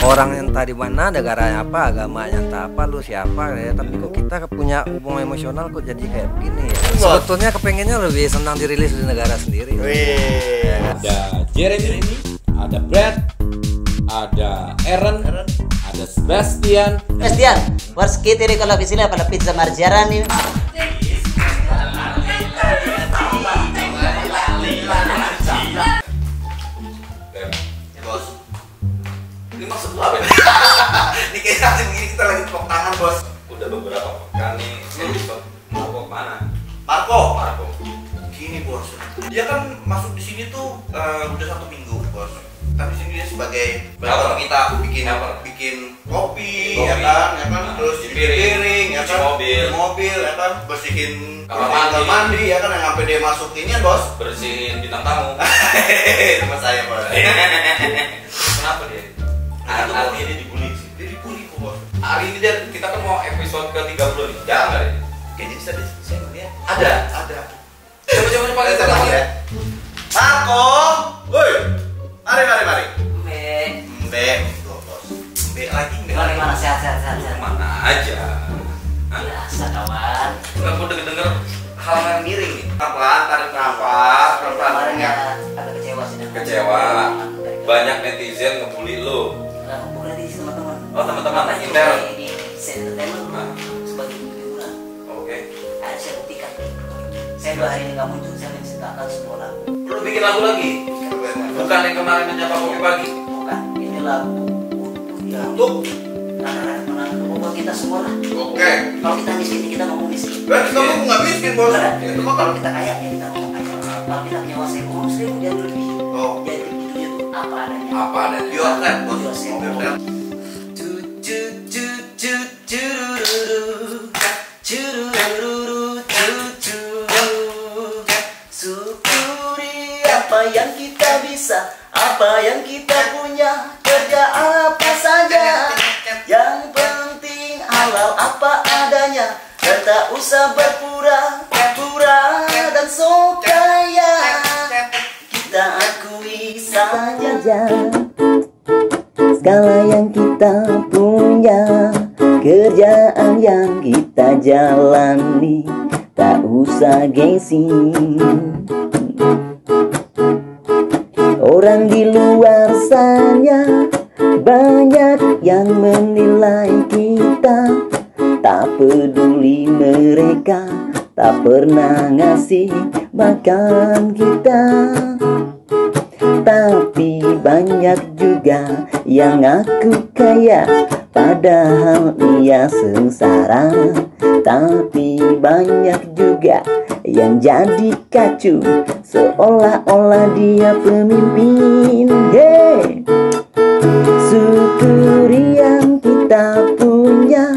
orang yang tadi mana, negaranya apa, agamanya entah apa, lu siapa ya. Tapi kok kita punya hubungan emosional kok jadi kayak begini ya. Sebetulnya kepengennya lebih senang dirilis di negara sendiri. Ada Jeremy, ada Brad, ada Aaron, ada Sebastian. Wars kita kalau visile pada pizza marjarani. Bos, ini maksud lu apa nih? Ini kayaknya begini kita lagi tepuk tangan bos. Udah beberapa pekan nih episode mau kemana? Marco. Gini bos, dia kan masuk di sini tuh udah 1 minggu bos. Tapi sini dia sebagai kita bikin kopi, ya kan, terus cuci piring, ya kan, mobil, ya kan, bersihin kamar mandi, ya kan, yang sampai dia masuk ini ya bos, Bersihin bintang tamu. sama saya bos. Kenapa dia? Artinya dia dibully sih. Dia dibully kok bos. Hari ini kita kan mau episode ke-30 nih. Jangan nggak ini? Kayaknya bisa deh, saya ngeliat. Ada. Coba pakai Saya tangan ya. Marco, woi, mari. Be, Tuh bos. Lagi. gimana sehat. Mana aja? Biasa kawan. Nggak mau denger hal yang miring nih. Tarik nafas, Kemarin ya. agak kecewa sih. Kecewa. Banyak netizen ngebully lu. Bukan di sini teman-teman. Oh, teman-teman Intel. Di entertainment sebagai hiburan. Oke. Saya buktikan. Saya 2 hari ini nggak muncul, saya menciptakan sebuah lagu. Lu bikin lagu lagi? Bukan yang kemarin menyapa kopi pagi. Bukan, ini lagu Untuk anak-anak buat kita semua lah. oke. Kalau kita miskin, kita ngomong miskin. Kita mau nggak miskin bos. Itu mah Kalau kita kaya, ya kita ngomong kaya. Kalau kita punya uang 1.000 dia lebih. Oh. Jadi itu tuh apa adanya. Apa adanya? Yourself bos. Yourself. Syukuri apa yang kita bisa, apa yang kita punya, kerja apa saja. Yang penting halal apa adanya, dan tak usah berpura-pura dan sok kaya. Kita akui saja segala yang kita punya, kerjaan yang kita jalani, tak usah gengsi. Orang di luar sana banyak yang menilai kita, tak peduli mereka, tak pernah ngasih makan kita. Tapi banyak juga yang ngaku kaya, padahal ia sengsara. Tapi banyak juga yang jadi kacu, seolah-olah dia pemimpin. Hey, syukuri yang kita punya,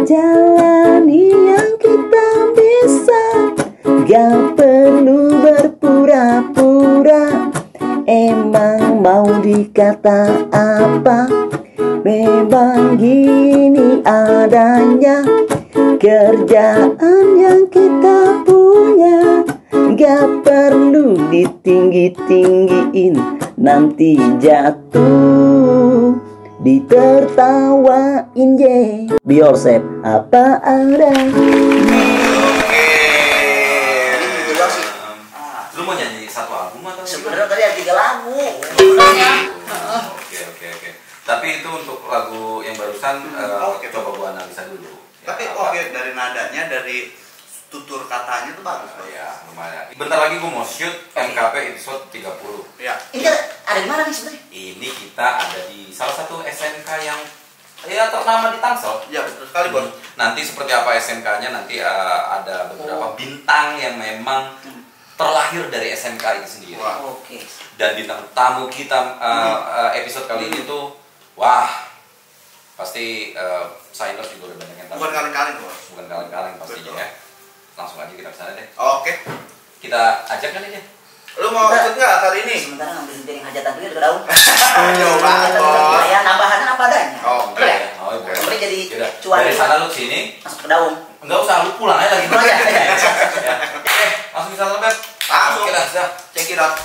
jalani yang kita bisa. Gak perlu berpura-pura, emang mau dikata apa? Memang gini adanya, kerjaan yang kita punya. Gak perlu ditinggi-tinggiin, nanti jatuh ditertawain. Be yourself apa adanya. Lu mau nyanyi satu album atau? Sebenarnya tadi ada 3 lagu. Oke. Tapi itu untuk lagu yang barusan coba gua analisa dulu. Tapi oke, dari nadanya, dari tutur katanya tuh bagus. Ya, lumayan. Bentar lagi gua mau shoot MKP episode 30. Ya. Ini ada di mana nih sebenarnya? Ini kita ada di salah satu SMK yang ya ternama di Tangsel. Ya betul sekali bos. Nanti seperti apa SMK-nya nanti ada beberapa bintang yang memang terlahir dari SMK itu sendiri. Wah. Oke. Dan bintang tamu kita episode kali ini tuh wah pasti Sainers juga udah banyak yang tahu. Bukan kaleng-kaleng bos. Bukan kaleng-kaleng pastinya Betul. ya. Langsung aja kita kesana deh. Oke. Kita ajak kan ini. Lu mau ikut nggak hari ini? Sementara ngambil piring hajatan dulu ke daun. Jauh banget bos. Ya nambahannya apa adanya. Oke. Betul ya? Oh, boleh. Kemudian jadi Yaudah, cuan. dari sana lu sini. Masuk ke daun. Enggak usah, lu pulang aja lagi. Pulang aja. Oke, langsung bisa lembek. Langsung. Oke lah, sudah. Check it out.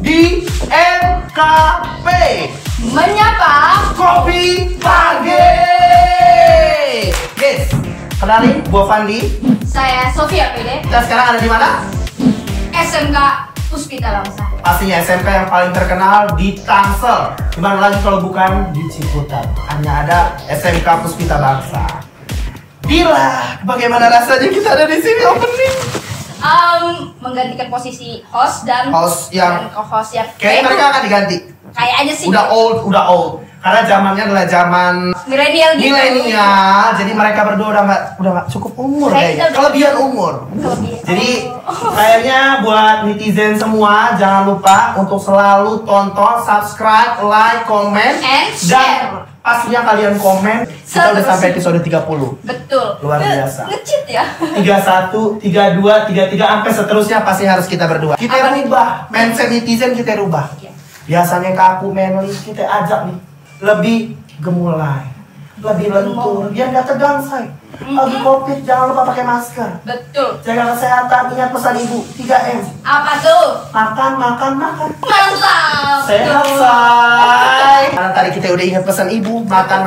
di MKP Menyapa Kopi Pagi. Guys, kenalin gua Fandi. saya Sofia PD, Kita sekarang ada di mana? SMK Puspita Bangsa. Pastinya SMK yang paling terkenal di Tangsel. Gimana lagi kalau bukan di Ciputat? Hanya ada SMK Puspita Bangsa. Gila, bagaimana rasanya kita ada di sini opening? Menggantikan posisi host dan Host yang- dan co-host yang Kayaknya mereka akan diganti. kayaknya sih Udah old. Karena zamannya adalah zaman milenial gitu. milenial. Jadi mereka berdua udah nggak cukup umur Kayak kayaknya. kita udah- Kelebihan umur. Kelebihan. Jadi kayaknya buat netizen semua jangan lupa untuk selalu tonton, subscribe, like, komen, And share. dan pastinya kalian komen. Kita udah Seterusnya. sampai episode 30. Betul. Luar biasa. Nge-cheat ya. 31, 32, 33 sampai seterusnya pasti harus kita berdua. Kita Apa nih? rubah mindset netizen, kita rubah. Iya. Biasanya kaku, manly, kita ajak nih lebih gemulai, lebih lentur, biar nggak tegang say. Lagi COVID jangan lupa pakai masker. Betul. Jaga kesehatan, ingat pesan ibu 3M. Apa tuh? Makan. Mantap. Sehat Betul. say. Karena tadi kita udah ingat pesan ibu, makan.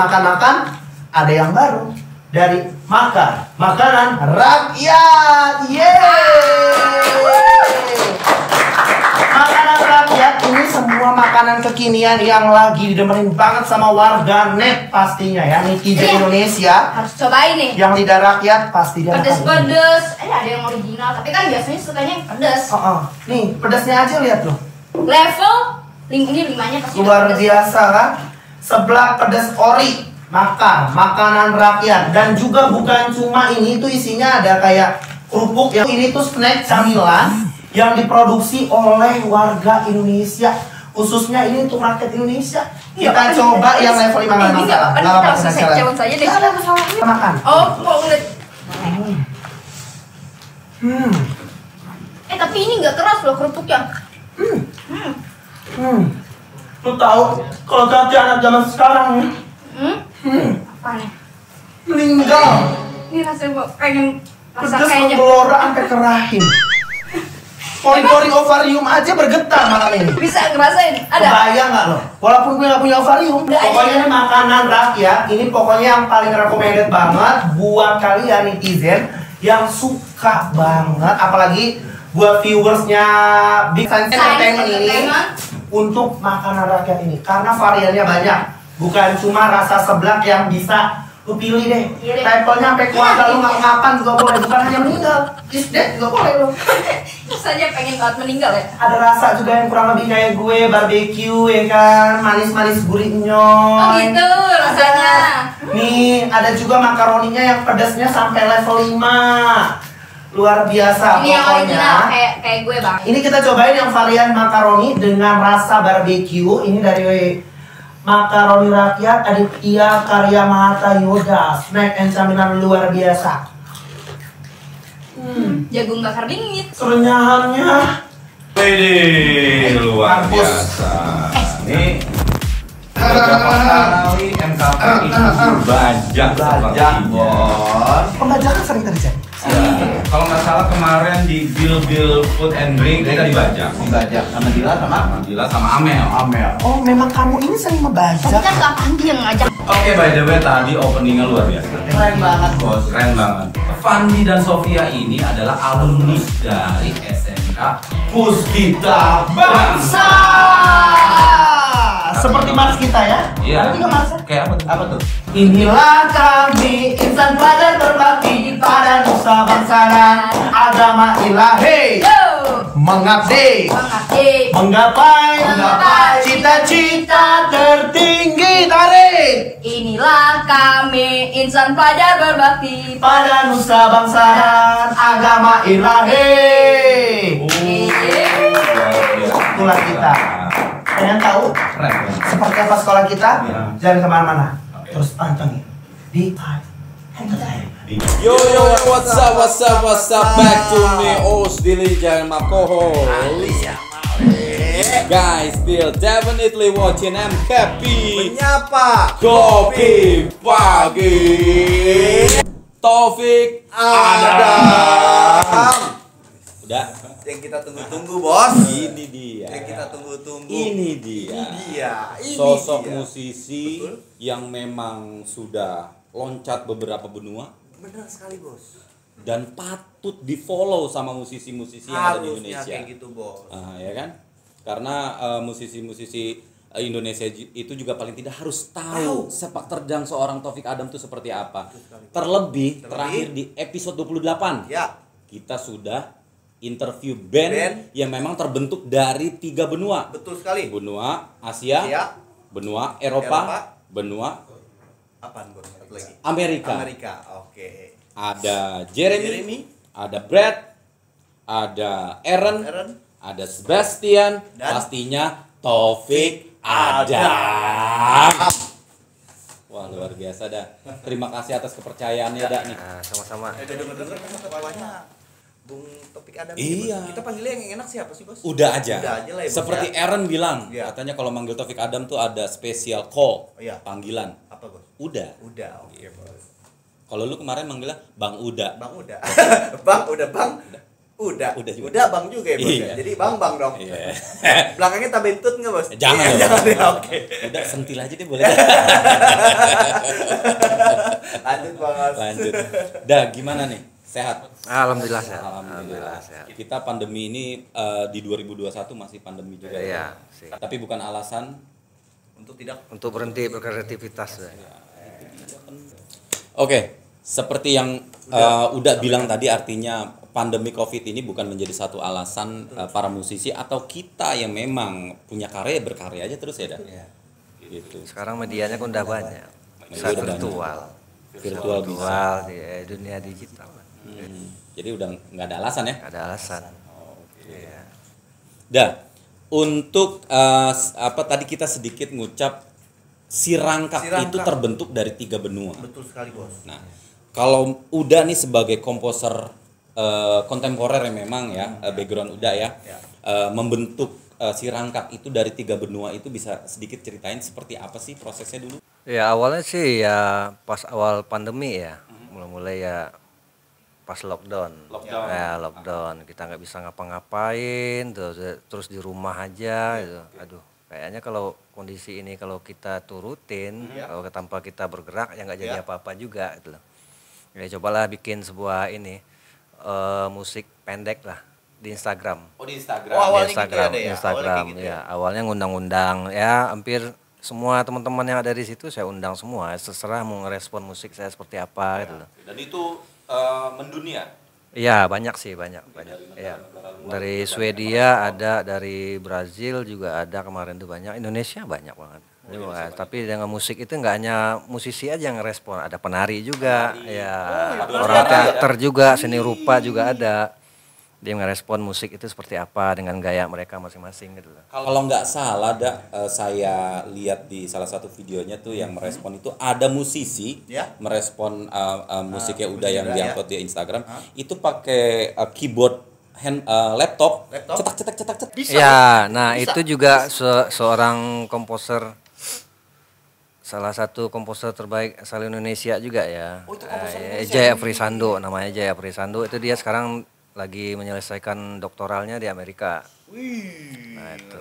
Ada yang baru dari makanan rakyat. Makanan rakyat ini semua makanan kekinian yang lagi didemenin banget sama warga net pastinya ya, netizen Iya. Indonesia. Harus cobain nih. Yang lidah rakyat pasti dia makan ini. Pedes-pedes. Ada yang original, tapi kan biasanya sukanya yang pedes. Nih, pedasnya aja lihat loh. Level ini 5-nya pasti udah Luar pedes. biasa kan? Seblak pedas ori, makanan rakyat. Dan juga bukan cuma ini, tuh isinya ada kayak kerupuk yang ini tuh snack camilan yang diproduksi oleh warga Indonesia. Khususnya ini untuk rakyat Indonesia. Nggak Kita apa-apa, coba kita yang challenge. level 5 nggak Ini nggak masalah. apa-apa, Nggak kita apa-apa, langsung kita challenge aja deh. Nggak ada masalah, kita makan. Oh, mau ngeliat. Tapi ini nggak keras loh kerupuknya. Lu tahu kalau ganti anak zaman sekarang ya, Apa nih? meninggal. Ini rasanya pengen rasa Pedas kayaknya. menggelora sampai ke rahim. Pori-pori ovarium aja bergetar malam ini. Bisa ngerasain? Ada? Kebayang nggak lo? Walaupun gue nggak punya ovarium, Udah pokoknya aja. ini makanan rakyat. Ini pokoknya yang paling recommended banget buat kalian netizen yang suka banget, apalagi buat viewersnya Big Science Entertainment ini untuk makanan rakyat ini. Karena variannya banyak, bukan cuma rasa seblak yang bisa lu pilih deh. Iya deh. Levelnya sampai keluarga lu nggak makan juga boleh, bukan hanya meninggal. Is dead juga boleh lo. Rasanya pengen banget meninggal ya. Ada rasa juga yang kurang lebih kayak gue, barbecue ya kan, manis-manis gurihnya. Oh gitu rasanya. Nih, ada juga makaroninya yang pedasnya sampai level 5. Luar biasa Ini yang original pokoknya. kayak gue bang. Ini kita cobain yang varian makaroni dengan rasa barbecue. Ini dari makaroni rakyat Aditya Karya Mahata Yoda. Snack and camilan luar biasa. Jagung bakar bingit. Renyahannya Wede, luar Mampus. biasa. Ini beberapa kali MKP itu bajak sepertinya. pembajakan sering terjadi. Ya, kalau nggak salah kemarin di Bill Food and Drink kita dibajak. Dibajak sama Dila Sama Dila sama Amel. Oh, memang kamu ini sering Tapi membajak. kan Kak Fandi yang ngajak. Oke, by the way tadi openingnya luar biasa. Keren banget, Bos, keren banget. Fandi dan Sofia ini adalah alumni dari SMK Puspita Bangsa. Seperti Mars kita ya. Iya. Ada 3 Mars ya? Kayak apa tuh? Apa tuh? Inilah kami insan pelajar berbakti pada nusa bangsa dan agama ilahi, Yo, mengabdi, menggapai cita-cita tertinggi tarik Inilah kami insan pelajar berbakti. pada nusa bangsa dan agama ilahi. Itulah kita. Kalian tahu Keren. seperti apa sekolah kita? Iya. Jangan kemana-mana, terus pantengin di Entertainment. Yo, what's up, back to me, host Dilijan Makoho. Guys, still definitely watching MKP. Menyapa Kopi Pagi. Taufik Adam. Udah. yang kita tunggu-tunggu, Bos. Ini dia. Yang kita tunggu-tunggu. Ini dia. Ini Sosok dia. musisi Betul. yang memang sudah loncat beberapa benua Benar sekali, Bos. dan patut di-follow sama musisi-musisi yang ada di Harusnya Indonesia. kayak gitu, Bos. Ya kan? Karena musisi-musisi Indonesia itu juga paling tidak harus tahu sepak terjang seorang Taufik Adam itu seperti apa. Terlebih terakhir di episode 28. Ya. Kita sudah interview band yang memang terbentuk dari 3 benua. Betul sekali. Benua Asia, benua Eropa, benua Apaan, Bos? Satu lagi. Amerika. Oke. Ada Jeremy, ada Brad, ada Aaron, ada Sebastian, dan pastinya Taufik Adam. Wah, luar biasa dah. Terima kasih atas kepercayaannya dah nih. Nah, sama-sama. Dengar-dengar ketawanya Bung Taufik Adam. Iya. Kita panggilnya yang enak siapa sih, Bos? Udah aja. Udah aja lah ya, Bos, seperti ya. Aaron bilang, Iya. katanya kalau manggil Taufik Adam tuh ada special call, Iya. panggilan. Apa, Bos? Udah. Udah, oke, Bos. Kalau lu kemarin manggilnya Bang Uda. Bang udah. Bang udah, Bang. Udah juga. Udah Bang juga ya, Bos. Iya. Ya? Jadi Bang dong. Iya. Belakangnya tabentut enggak, Bos? Jangan. Iya, jangan ya, oke. Udah sentil aja deh boleh. Lanjut, Bos. Lanjut. Dah, gimana nih? Sehat? Alhamdulillah sehat. Alhamdulillah. sehat. Kita pandemi ini di 2021 masih pandemi juga. Iya, ya. sih. Tapi bukan alasan Untuk tidak Untuk berhenti berkreativitas. Oke, seperti yang udah bilang tadi, artinya pandemi Covid ini bukan menjadi satu alasan para musisi atau kita yang memang punya karya berkarya aja terus ya, dah. Gitu. Sekarang medianya kan udah banyak. Bisa Media udah virtual. Virtual bisa. Virtual di dunia digital. Jadi udah nggak ada alasan ya. Nggak ada alasan. Iya. Dah, untuk apa tadi kita sedikit ngucap si Rangkap itu terbentuk dari 3 benua. betul sekali, Bos. Nah, kalau Uda nih sebagai komposer kontemporer yang memang ya, background Uda ya, membentuk si Rangkap itu dari 3 benua itu, bisa sedikit ceritain seperti apa sih prosesnya dulu? Ya awalnya sih ya pas awal pandemi ya. Mulai ya pas lockdown. Ya lockdown. Kita nggak bisa ngapa-ngapain, terus di rumah aja gitu. Aduh, kayaknya kalau kondisi ini kalau kita turutin, kalau tanpa kita bergerak ya nggak jadi apa-apa juga gitu loh. Ya cobalah bikin sebuah ini musik pendek lah di Instagram. Oh, di Instagram. Oh, awalnya Di Instagram, gitu ya, Dek, ya? Instagram Awalnya kayak gitu ya. Awalnya ngundang-undang ya, hampir semua teman-teman yang ada di situ saya undang semua. Terserah mau ngerespon musik saya seperti apa gitu loh. Dan itu mendunia. Iya, banyak sih, banyak. Ya. Dari Swedia ada, dari Brazil juga ada kemarin tuh banyak. Indonesia banyak banget. Tapi dengan musik itu nggak hanya musisi aja yang ngerespon, ada penari juga, orang teater juga, seni rupa juga ada. Dia ngerespon musik itu seperti apa dengan gaya mereka masing-masing gitu loh. Kalau nggak salah, saya lihat di salah satu videonya tuh yang merespon itu ada musisi merespon musiknya Uda yang diupload di Instagram itu pakai keyboard laptop, cetak. Ya, nah bisa. Itu juga seorang komposer, salah satu komposer terbaik asal Indonesia juga ya. Jaya Frisando, namanya Jaya Frisando. Itu dia sekarang lagi menyelesaikan doktoralnya di Amerika. Nah itu.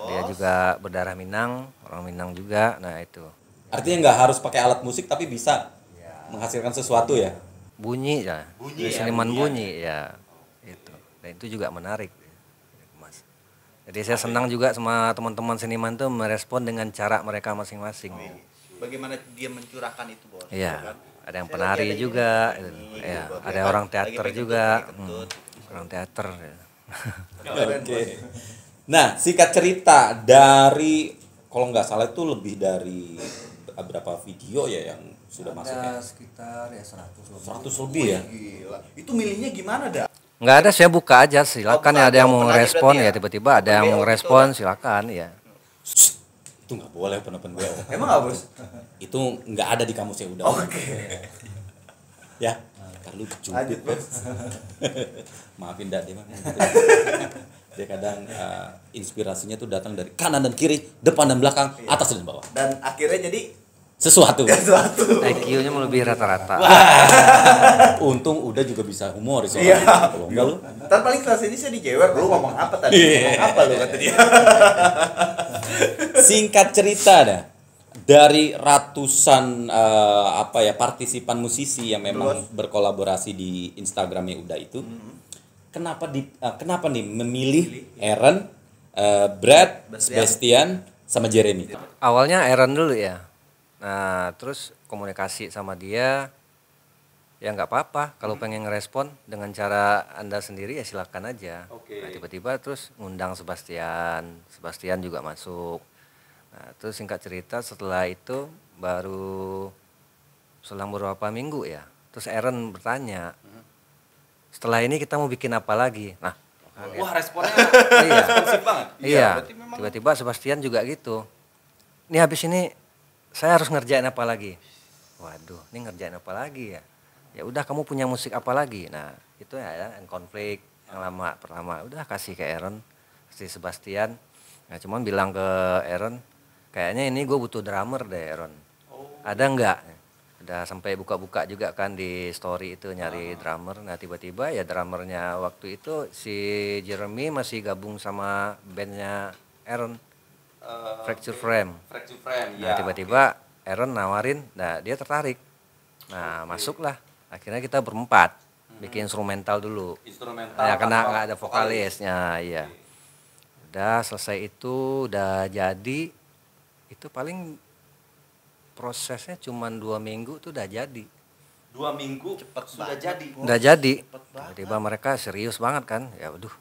Dia juga berdarah Minang, orang Minang juga. Nah itu. Artinya nggak harus pakai alat musik tapi bisa menghasilkan sesuatu ya. Bunyi ya. Seniman bunyi ya. Itu. Dan itu juga menarik, Mas. Jadi saya senang juga sama teman-teman seniman tuh merespon dengan cara mereka masing-masing. Bagaimana dia mencurahkan itu, Bos? Iya. Ada yang penari juga, ya, ada orang teater juga, orang teater. Ya. Oke. Nah, singkat cerita dari, kalau nggak salah itu lebih dari berapa video ya yang sudah masuk ya? Sekitar ya 100 lebih ya. Gila. Itu milihnya gimana, dah? Nggak ada, saya buka aja, silakan ya, ada yang mau ngerespon ya, tiba-tiba ada yang mau ngerespon, silakan ya. Itu nggak boleh open BO. Emang nggak, Bos? Itu nggak ada di kamusnya udah. Oke. Ya, kalau cubit, Bos. Maafin dah dia mah. Dia kadang inspirasinya tuh datang dari kanan dan kiri, depan dan belakang, atas dan bawah. Dan akhirnya jadi sesuatu. IQ-nya melebihi rata-rata. Untung udah juga bisa humoris. Iya. Kalau enggak lu. Ntar paling kelas ini saya dijewer, lu ngomong apa tadi? Ngomong apa lu kata dia? Singkat cerita dah. Dari ratusan partisipan musisi yang memang berkolaborasi di Instagramnya Uda itu, kenapa nih memilih Aaron, Brad, Sebastian, sama Jeremy? Awalnya Aaron dulu ya. Nah, terus komunikasi sama dia, ya nggak apa-apa. Kalau pengen ngerespon dengan cara Anda sendiri ya silakan aja. Nah, tiba-tiba terus ngundang Sebastian juga masuk. Nah, terus singkat cerita setelah itu baru selang beberapa minggu ya. Terus Aaron bertanya, setelah ini kita mau bikin apa lagi? Nah, Wah, responnya iya. responsif banget. Iya, berarti memang tiba-tiba Sebastian juga gitu. Ini habis ini saya harus ngerjain apa lagi? Waduh, ini ngerjain apa lagi ya? Ya udah, kamu punya musik apa lagi? Nah, itu ya konflik yang lama pertama. Udah kasih ke Aaron, si Sebastian. Nah, cuman bilang ke Aaron, kayaknya ini gue butuh drummer deh, Aaron. Ada nggak? Udah sampai buka-buka juga kan di story itu nyari drummer. Nah, tiba-tiba ya drummernya waktu itu si Jeremy masih gabung sama bandnya Aaron. Fracture Frame. Nah, tiba-tiba Aaron nawarin, nah dia tertarik. Nah, masuklah. Akhirnya kita berempat bikin instrumental dulu. Ya, karena nggak ada vokalisnya, iya. Udah selesai itu, udah jadi. Itu paling prosesnya cuma 2 minggu tuh udah jadi. 2 minggu sudah jadi. Udah jadi. Tiba-tiba mereka serius banget kan. Ya waduh.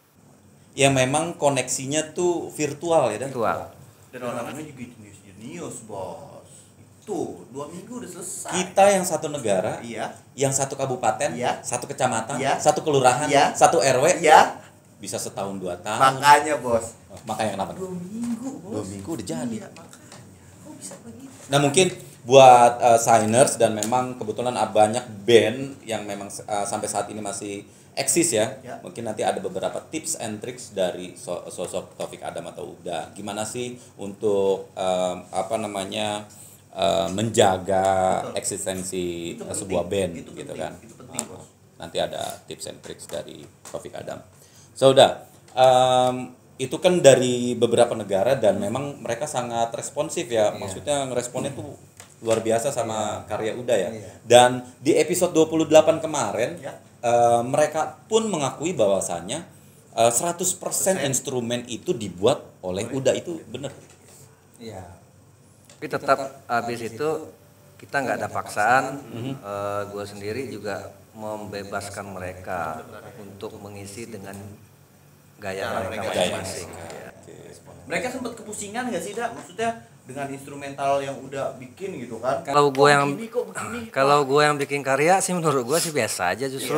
Ya memang koneksinya tuh virtual ya, Virtual. Dan orangnya juga jenius, bos. Itu 2 minggu udah selesai. Kita yang satu negara, Iya. yang satu kabupaten, Iya. satu kecamatan, Iya. satu kelurahan, Iya. satu RW, Iya. bisa setahun 2 tahun. Makanya, bos. Makanya kenapa? 2 minggu, bos. 2 minggu udah jadi. Iya, makanya. Kok bisa begitu? Nah mungkin buat signers dan memang kebetulan banyak band yang memang sampai saat ini masih eksis ya. Mungkin nanti ada beberapa tips and tricks dari sosok Taufik Adam atau Uda. Gimana sih untuk menjaga eksistensi sebuah band Itu gitu penting, kan. itu penting, bos. Nanti ada tips and tricks dari Taufik Adam. So Uda, itu kan dari beberapa negara dan memang mereka sangat responsif ya. Maksudnya ngeresponnya tuh luar biasa sama karya Uda ya. Dan di episode 28 kemarin mereka pun mengakui bahwasannya 100% instrumen itu dibuat oleh Uda, itu benar. Iya. Tapi tetap habis itu kita nggak ada paksaan. Gue sendiri juga membebaskan mereka untuk mengisi dengan gaya mereka masing-masing. Mereka sempat kepusingan nggak sih, Dak? Maksudnya dengan instrumental yang udah bikin gitu kan? Kalau gue yang begini? kalau gue yang bikin karya sih menurut gue sih biasa aja, justru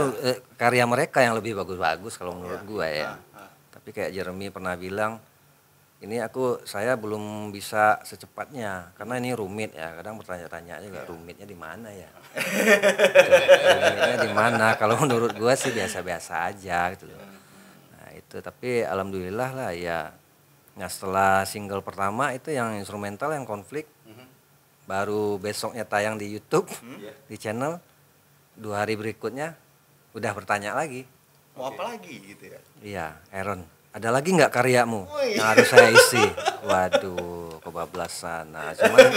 karya mereka yang lebih bagus-bagus kalau menurut gue ya. Tapi kayak Jeremy pernah bilang, ini saya belum bisa secepatnya karena ini rumit ya. Kadang bertanya-tanya juga rumitnya di mana ya. Rumitnya di mana? Kalau menurut gue sih biasa-biasa aja gitu loh. Nah itu, tapi alhamdulillah lah ya. Nah setelah single pertama itu yang instrumental yang konflik, baru besoknya tayang di YouTube, di channel. 2 hari berikutnya udah bertanya lagi. Mau apa lagi gitu ya? Iya, Aaron, ada lagi nggak karyamu yang harus saya isi? Waduh, kebablasan. Nah, cuman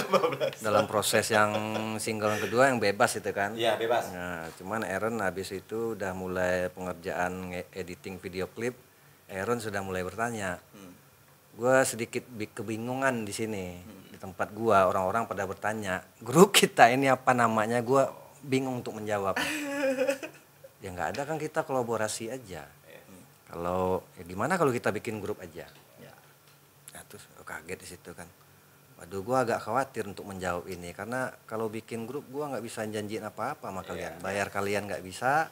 dalam proses yang single yang kedua yang bebas itu kan. Iya, bebas. Nah, cuman Aaron habis itu udah mulai pengerjaan editing video klip. Aaron sudah mulai bertanya. Gue sedikit kebingungan di sini. Di tempat gue orang-orang pada bertanya, grup kita ini apa namanya? Gue bingung untuk menjawab. Ya nggak ada kan, kita kolaborasi aja. Kalau ya gimana kalau kita bikin grup aja? Nah, terus kaget di situ kan. Waduh, gue agak khawatir untuk menjawab ini karena kalau bikin grup gue nggak bisa janjiin apa-apa sama kalian. Bayar kalian nggak bisa,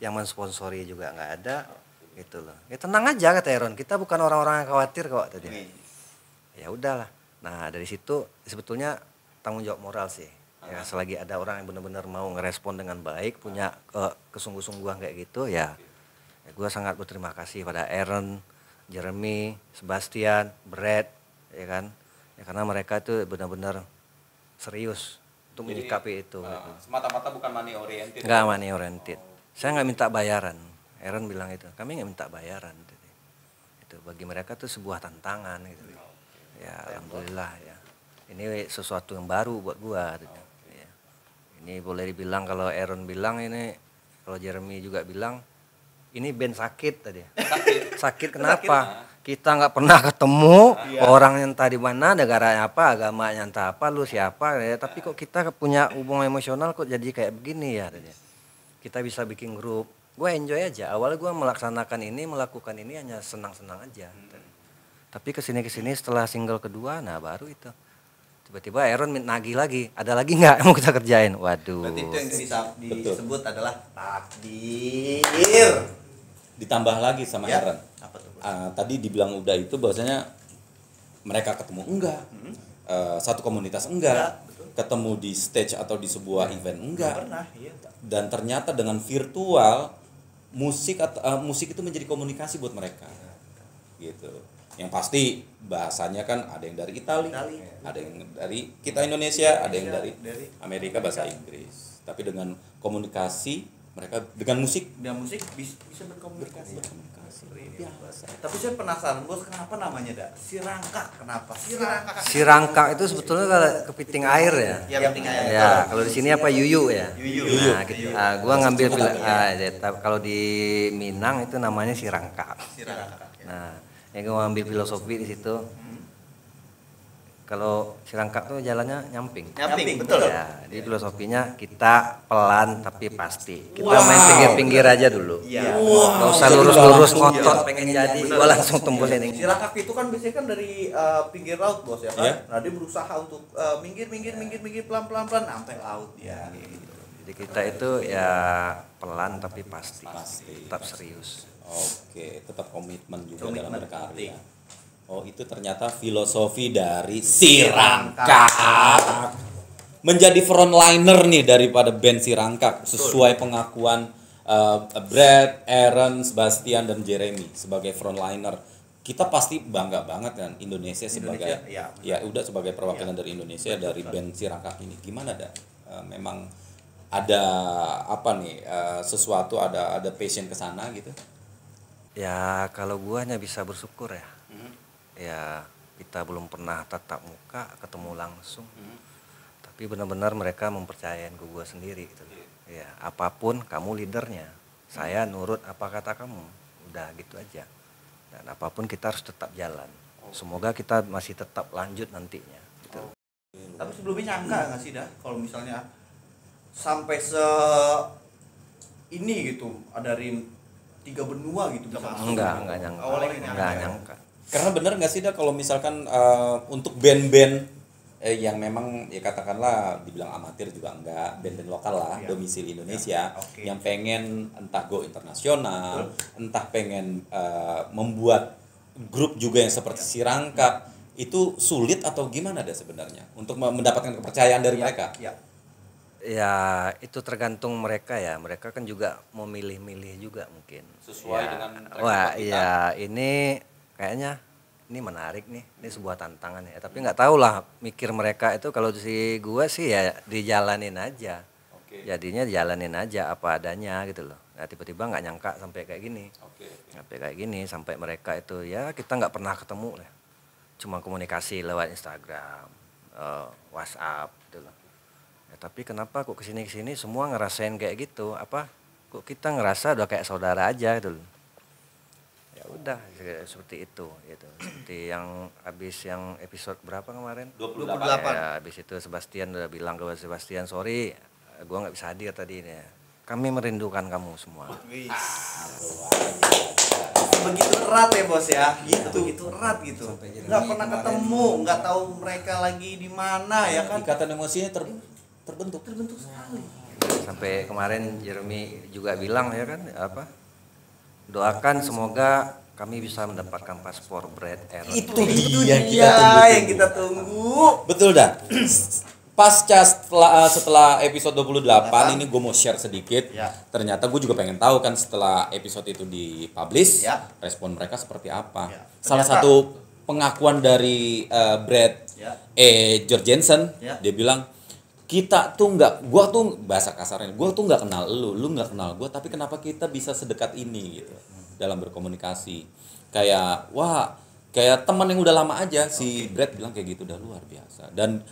yang mensponsori juga nggak ada, gitu loh. Ya tenang aja kata Aaron, kita bukan orang-orang yang khawatir kok tadi. Ya udahlah. Nah dari situ sebetulnya tanggung jawab moral sih. Ya selagi ada orang yang benar-benar mau ngerespon dengan baik, punya kesungguh-sungguhan kayak gitu ya gue sangat berterima kasih pada Aaron, Jeremy, Sebastian, Brad, ya kan, ya karena mereka itu benar-benar serius untuk menyikapi itu. Semata-mata bukan money oriented. Nggak money oriented. Saya nggak minta bayaran. Aaron bilang itu, kami nggak minta bayaran. Itu bagi mereka tuh sebuah tantangan gitu. Ya alhamdulillah ya. Ini sesuatu yang baru buat gua. Gitu. Ya. Ini boleh dibilang kalau Aaron bilang ini, kalau Jeremy juga bilang ini band sakit tadi. Sakit kenapa? Kita nggak pernah ketemu orang yang tadi mana, negaranya apa, agamanya entah apa, lu siapa. Ya. Tapi kok kita punya hubungan emosional kok jadi kayak begini ya. Tadi. Kita bisa bikin grup. Gue enjoy aja. Awalnya gue melakukan ini hanya senang-senang aja. Tapi kesini setelah single kedua, nah baru itu. Tiba-tiba Aaron nagih lagi. Ada lagi nggak yang mau kita kerjain? Waduh. Berarti itu yang disebut adalah takdir. Ditambah lagi sama Ya. Aaron. Apa tuh? Tadi dibilang udah itu bahwasanya mereka ketemu enggak. Satu komunitas enggak. Ketemu di stage atau di sebuah event enggak. Pernah, iya. Dan ternyata dengan virtual musik itu menjadi komunikasi buat mereka. Gitu. Yang pasti bahasanya kan ada yang dari Italia, ada yang dari kita Indonesia, ada yang dari Amerika bahasa Inggris. Tapi dengan komunikasi mereka dengan musik bisa berkomunikasi. Tapi saya penasaran, Bos, kenapa namanya si Rangkak? Kenapa? Si Rangkak itu sebetulnya kalau kepiting air ya. Ya, kepiting air. Ya, kalau di sini apa yuyu ya? Yuyu. Nah, gitu. Gua ngambil kalau di Minang itu namanya si Rangkak. Si Rangkak. Nah, yang gua ambil filosofi di situ. Kalau si Rangkak tuh jalannya nyamping. Nyamping, betul. Ya, di filosofinya kita pelan tapi pasti. Kita main pinggir-pinggir aja dulu. Iya. Gak usah lurus-lurus ngotot pengen jadi. Gua langsung tembus ini. Si Rangkak itu kan biasanya kan dari pinggir laut, Bos, ya kan? Iya. Nah, dia berusaha untuk minggir pelan-pelan sampai laut ya. Jadi kita itu ya pelan tapi pasti. Tetap serius. Oke, tetap komitmen juga dalam berkarya. Oh, itu ternyata filosofi dari si Rangkak. Menjadi frontliner nih daripada band si Rangkak sesuai pengakuan Brad, Aaron, Sebastian dan Jeremy sebagai frontliner. Kita pasti bangga banget kan Indonesia sebagai udah sebagai perwakilan dari Indonesia dari band si Rangkak ini. Gimana dah? Memang ada apa nih sesuatu ada passion ke sana gitu? Ya kalau gua hanya bisa bersyukur ya. Ya kita belum pernah tatap muka ketemu langsung. Tapi benar-benar mereka mempercayain ke gua sendiri gitu. Ya apapun kamu leadernya. Saya nurut apa kata kamu. Udah gitu aja. Dan apapun kita harus tetap jalan. Semoga kita masih tetap lanjut nantinya gitu. Tapi sebelumnya nyangka nggak sih dah kalau misalnya sampai ini gitu dari 3 benua gitu bisa masuk? Enggak nyangka. Awalnya Enggak nyangka. Karena bener nggak sih dah kalau misalkan untuk band-band yang memang ya katakanlah dibilang amatir juga enggak, band-band lokal lah, domisili Indonesia yang pengen entah go internasional, entah pengen membuat grup juga yang seperti si Rangkak, itu sulit atau gimana dah sebenarnya untuk mendapatkan kepercayaan dari mereka? Ya itu tergantung mereka ya. Mereka kan juga mau milih-milih juga mungkin. Sesuai ya. dengan Wah iya ini kayaknya ini menarik nih. Ini sebuah tantangan ya. Tapi nggak tahu lah mikir mereka itu kalau si gua sih ya dijalanin aja. Jadinya jalanin aja apa adanya gitu loh. Nah tiba-tiba nggak nyangka sampai kayak gini. Sampai kayak gini sampai mereka itu ya kita nggak pernah ketemu lah. Cuma komunikasi lewat Instagram, WhatsApp gitu loh. Ya, tapi kenapa kok kesini semua ngerasain kayak gitu? Apa kok kita ngerasa udah kayak saudara aja gitu loh. Ya udah seperti itu gitu. Seperti yang habis yang episode berapa kemarin? 28. Ya, habis itu Sebastian udah bilang ke Sebastian, sorry gua nggak bisa hadir tadi ini. Kami merindukan kamu semua. Begitu erat ya, Bos ya. Begitu erat gitu. Nggak pernah ketemu, nggak tahu mereka lagi di mana ya kan. Ikatan emosinya terbentuk sekali. Sampai kemarin Jeremy juga bilang ya kan apa? Doakan semoga kami bisa mendapatkan paspor Brad Aaron. Itu dia yang kita tunggu. Betul dah. Pasca setelah episode 28 ini gue mau share sedikit. Ternyata gue juga pengen tahu kan setelah episode itu dipublish respon mereka seperti apa. Salah satu pengakuan dari Brad Jorgensen dia bilang kita tuh gua tuh bahasa kasarnya, gua tuh nggak kenal lu nggak kenal gua, tapi kenapa kita bisa sedekat ini gitu dalam berkomunikasi. Kayak kayak teman yang udah lama aja. Si Brad bilang kayak gitu, udah luar biasa. Dan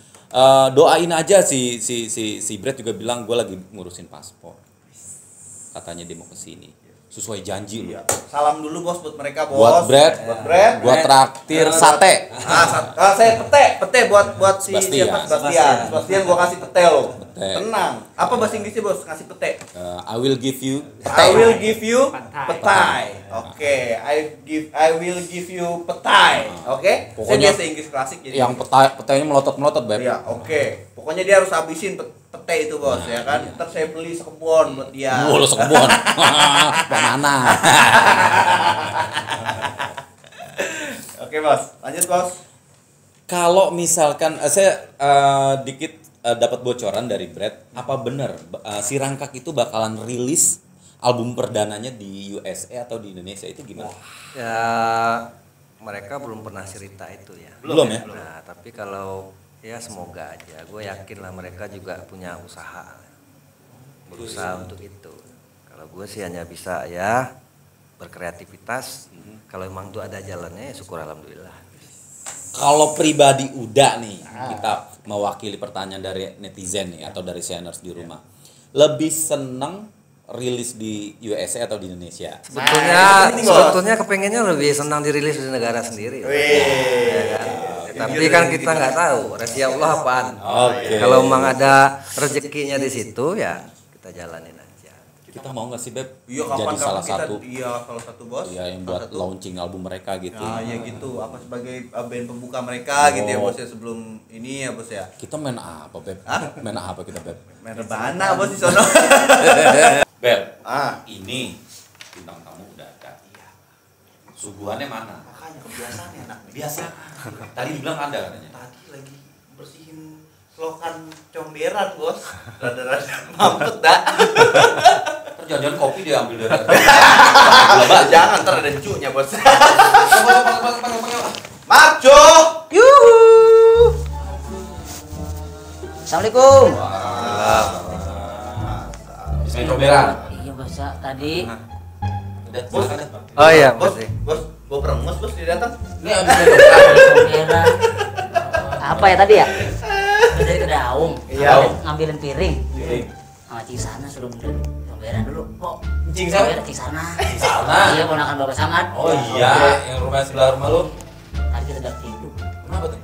doain aja si Brad juga bilang gue lagi ngurusin paspor, katanya dia mau kesini sesuai janji lu. Salam dulu bos buat mereka bos. Buat Brad, gua traktir sate. Saya pete buat si Sebastian. Sebastian gua kasih pete lo. Pete. Tenang. Apa bahasa Inggrisnya bos? Kasih pete. I will give you I will give you petai. Oke, I will give you petai. Oke. Saya Pokoknya biasa Inggris klasik jadi. yang petainya melotot Beb. Iya, oke. Pokoknya dia harus habisin pete itu bos, ya kan. Ntar saya beli sekebon buat dia. Lu sekebon. Banana. Oke bos, lanjut bos. Kalau misalkan saya dikit dapat bocoran dari Brad, apa benar si Rangkak itu bakalan rilis album perdananya di USA atau di Indonesia, itu gimana? Ya mereka belum pernah cerita itu ya. Belum ya? Nah, tapi kalau ya semoga aja, gue yakin lah mereka juga punya usaha, berusaha untuk itu. Kalau gue sih hanya bisa ya berkreativitas. Kalau emang tuh ada jalannya, ya syukur alhamdulillah. Kalau pribadi udah nih, kita mewakili pertanyaan dari netizen nih atau dari Shiners di rumah, lebih seneng rilis di USA atau di Indonesia? Sebetulnya kepengennya lebih senang dirilis di negara sendiri. Ya kan? Tapi kan kita nggak tahu rezeki Allah apaan. Kalau memang ada rezekinya di situ ya kita jalanin aja. Kita mau nggak sih Beb? Iya, jadi salah satu bos. Iya, yang buat launching album mereka gitu. Nah, ya gitu. Apa sebagai band pembuka mereka gitu ya bos ya, sebelum ini ya bos ya. Kita main apa Beb? Main apa kita Beb? Main rebana bos di sono. Beb, ini bintang tamu udah ada. Iya. Suguhannya mana? Makanya kebiasaan enak nih. Biasa. Tadi dibilang ada katanya. Tadi lagi bersihin selokan comberan bos. Rada-rada mampet dah. Jangan kopi dia ambil dari. Jangan, ntar ada cunya bos. Marco. Yuhu. Assalamualaikum. Main comberan. Iya bahasa tadi. Udah, Bos. Oh iya, Bos, berarti. bos perengus bos dia datang. Ini habis main comberan. Merah. Apa ya tadi ya? Udah dari kedaung. Iya. Ngambilin piring. Piring. Sama Cing sana suruh benerin comberan dulu. Kok Cing siapa? Cing sana. Sana. Iya, ponakan Bapak Samad. Oh iya, yang rumah sebelah rumah lu. Tadi kita udah tidur. Kenapa tuh?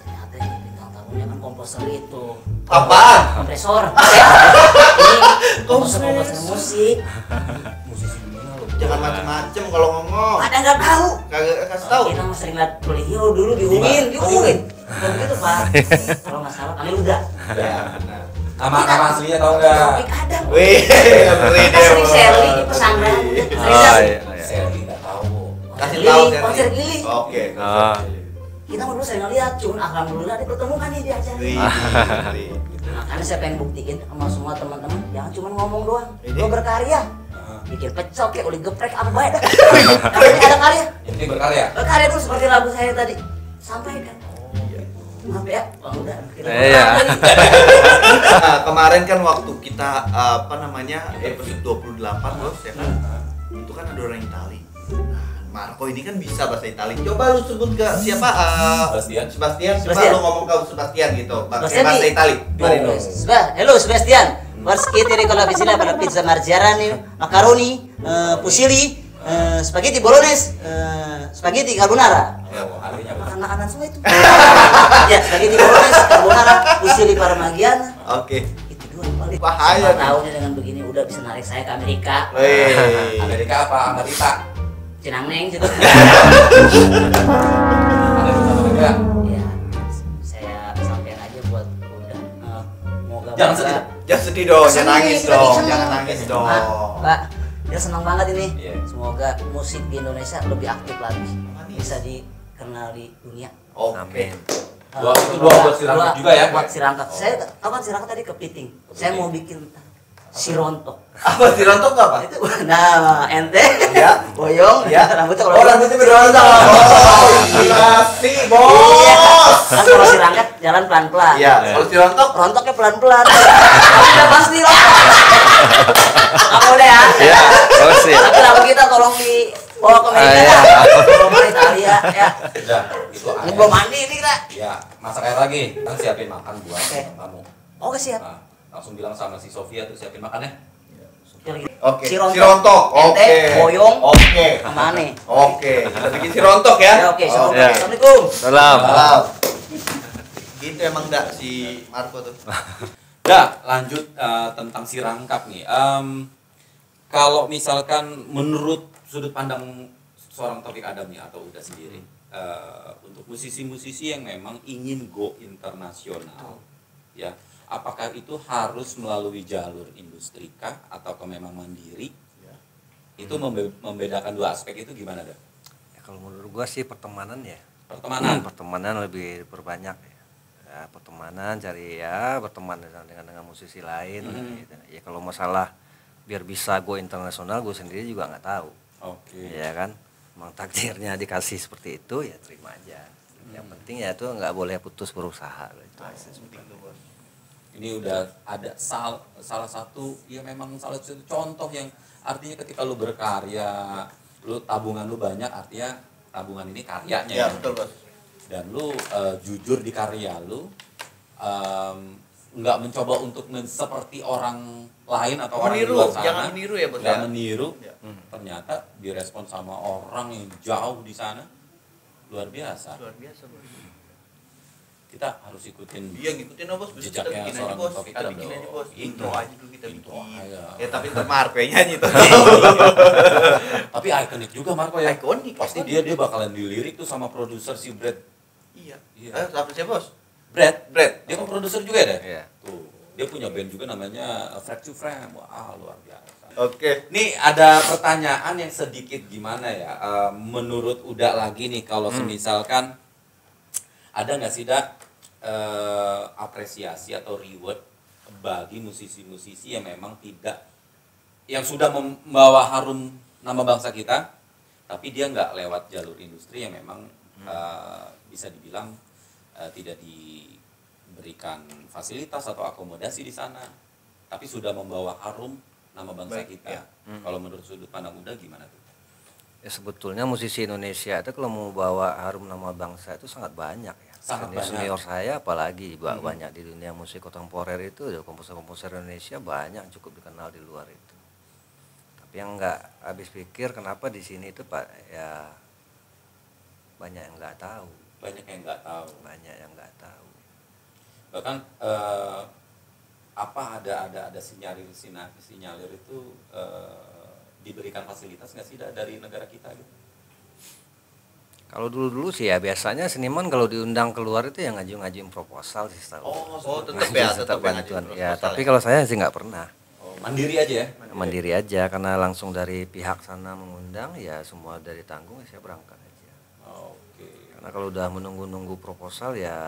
Ternyata ini bintang tamunya kan komposer itu. Apaan? Kompresor. Ini komposer musik. Musisi dunia lu. Jangan macem-macem kalau ngomong. Ada nggak tahu. Kagak kasih tahu. Kita mah sering lihat beliau dulu diumumin. Begitu Pak. Kalau nggak salah kali udah. Ya, benar. Nama aslinya tau nggak? Topik ada. Wih, ngeri Kita deh. sering sharing di pesantren. Oh iya. Selly nggak tahu. Kasih Keliling, tahu Serli. konser keliling. Oke. Ah. Kita dulu sering ngeliat, cuman alhamdulillah dipertemukan nih di acara. Wih, ngeri. Makanya saya pengen buktiin sama semua teman-teman, jangan cuma ngomong doang, Ini? lo berkarya. Bikin pecel kayak uli geprek apa baik dah. Kalau ini ada karya, Yang penting berkarya. berkarya dulu seperti lagu saya tadi. Sampaikan. Maaf ya, Bang udah. Iya. Nah, kemarin kan waktu kita episode 28 bos ya kan, itu kan ada orang Itali. Nah, Marco ini kan bisa bahasa Itali. Coba lu sebut ke siapa? Sebastian. Coba lu ngomong ke Sebastian gitu. Pakai bahasa Itali. Mari lu. Hello Sebastian. Warskiti con la piscina per la pizza marziarani, macaroni, fusilli, spaghetti bolognese, spaghetti carbonara. Artinya apa? Makan makanan semua itu. Ya, spaghetti bolognese, carbonara, fusilli parmigiana. Oke. Itu dua paling. Bahaya nih. Tahunnya dengan begini udah bisa narik saya ke Amerika. Wih. Amerika apa? Amerika? Cinangneng gitu. Amerika. Ya, saya sampaikan aja buat udah moga Jangan sedih. Jangan sedih dong, jangan nangis dong, jangan nangis dong. Pak, dia senang banget ini. Iya. Semoga musik di Indonesia lebih aktif lagi, bisa dikenal di dunia. Oke. Dua buat si Rangkak juga ya? Buat si Rangkak. Saya tahu kan si Rangkak tadi kepiting. Saya mau bikin si rontok. Apa si rontok apa? Itu nah ente. Ya. Boyong. Ya. Rambutnya Oh, rambutnya berontak. Oh, gila sih, bos. bos. Kan kalau si Rangkat jalan pelan-pelan. Iya, kalau si Rontok Rontoknya pelan-pelan. Udah pasti rontok. Kamu udah ya. Iya, terus ya. Tapi lagu kita tolong dibawa ke meja. Iya. Tolong ke Italia ya. Udah, itu Ini air. belum mandi ini kita. Ya, masak air lagi. Kan siapin makan buat Oke. kamu. Oke siap. Nah, langsung bilang sama si Sofia tuh siapin makannya. Oke. Si Si Rontok. Ente, Oke. Boyong, Oke. Mane. Oke. Kita bikin si Rontok ya. Ya oke, so, Ya. Assalamualaikum. Salam. Salam. Gitu emang enggak si Marco tuh. Dah, lanjut tentang si Rangkap nih. Kalau misalkan menurut sudut pandang seorang Taufik Adam nih atau Uda sendiri, untuk musisi-musisi yang memang ingin go internasional, ya, apakah itu harus melalui jalur industri kah atau memang mandiri? Itu membedakan dua aspek itu gimana, dah? Ya, kalau menurut gua sih pertemanan ya. Pertemanan. Lebih berbanyak ya. Ya, pertemanan cari ya berteman dengan musisi lain gitu. Ya kalau masalah biar bisa go internasional gue sendiri juga nggak tahu. Oke. Ya kan, emang takdirnya dikasih seperti itu ya terima aja. Yang penting ya itu nggak boleh putus berusaha gitu. Ini udah ada salah satu ya memang salah satu contoh yang artinya ketika lu berkarya, lu tabungan lu banyak, artinya tabungan ini karyanya Ya, ya. betul, Bos. Dan lu jujur di karya lu, nggak mencoba untuk seperti orang lain atau orang di Meniru, luar sana. jangan meniru ya, Bos. Nggak Ya. meniru, Ya. ternyata direspon sama orang yang jauh di sana, luar biasa. Luar biasa, Bos. Kita harus ikutin. Iya, ngikutin aja, Bos. Besok kita Jejaknya bikin aja, seorang Bos. Taufik Kita Adam bikin dong. aja, Bos. Intro aja dulu kita Intro bikin. aja. Ya, tapi ntar Marco yang nyanyi tuh. Tapi ikonik juga Marco ya. Ikonik, Pasti ikonik. dia bakalan dilirik tuh sama produser si Brad. Iya. Iya. Siapa sih, Bos? Brad. Brad. Dia kan produser juga ya, deh? Iya. Tuh. Dia punya band juga namanya Frag to Frame. Wah, luar biasa. Oke. Nih ada pertanyaan yang sedikit gimana ya? Menurut Uda lagi nih kalau semisalkan ada nggak sih apresiasi atau reward bagi musisi-musisi yang memang tidak yang sudah membawa harum nama bangsa kita, tapi dia nggak lewat jalur industri yang memang bisa dibilang tidak diberikan fasilitas atau akomodasi di sana, tapi sudah membawa harum nama bangsa kita. ya. Kalau menurut sudut pandang Uda gimana tuh? Ya sebetulnya musisi Indonesia itu kalau mau bawa harum nama bangsa itu sangat banyak ya. Sangat Senior saya apalagi banyak di dunia musik kontemporer itu ya, komposer-komposer Indonesia banyak cukup dikenal di luar itu. Tapi yang nggak habis pikir kenapa di sini itu Pak ya banyak yang nggak tahu. Banyak yang nggak tahu. Banyak yang nggak tahu. Bahkan apa ada sinyalir itu diberikan fasilitas nggak sih dari negara kita gitu? Kalau dulu sih ya biasanya seniman kalau diundang keluar itu yang ngajuin proposal sih setahu. Tetap ya, tetap bantuan. ngajuin Ya, proposal tapi ya. kalau saya sih nggak pernah. Oh, mandiri aja ya? Mandiri aja karena langsung dari pihak sana mengundang ya semua dari tanggung ya saya berangkat aja. Oke. Karena kalau udah menunggu proposal ya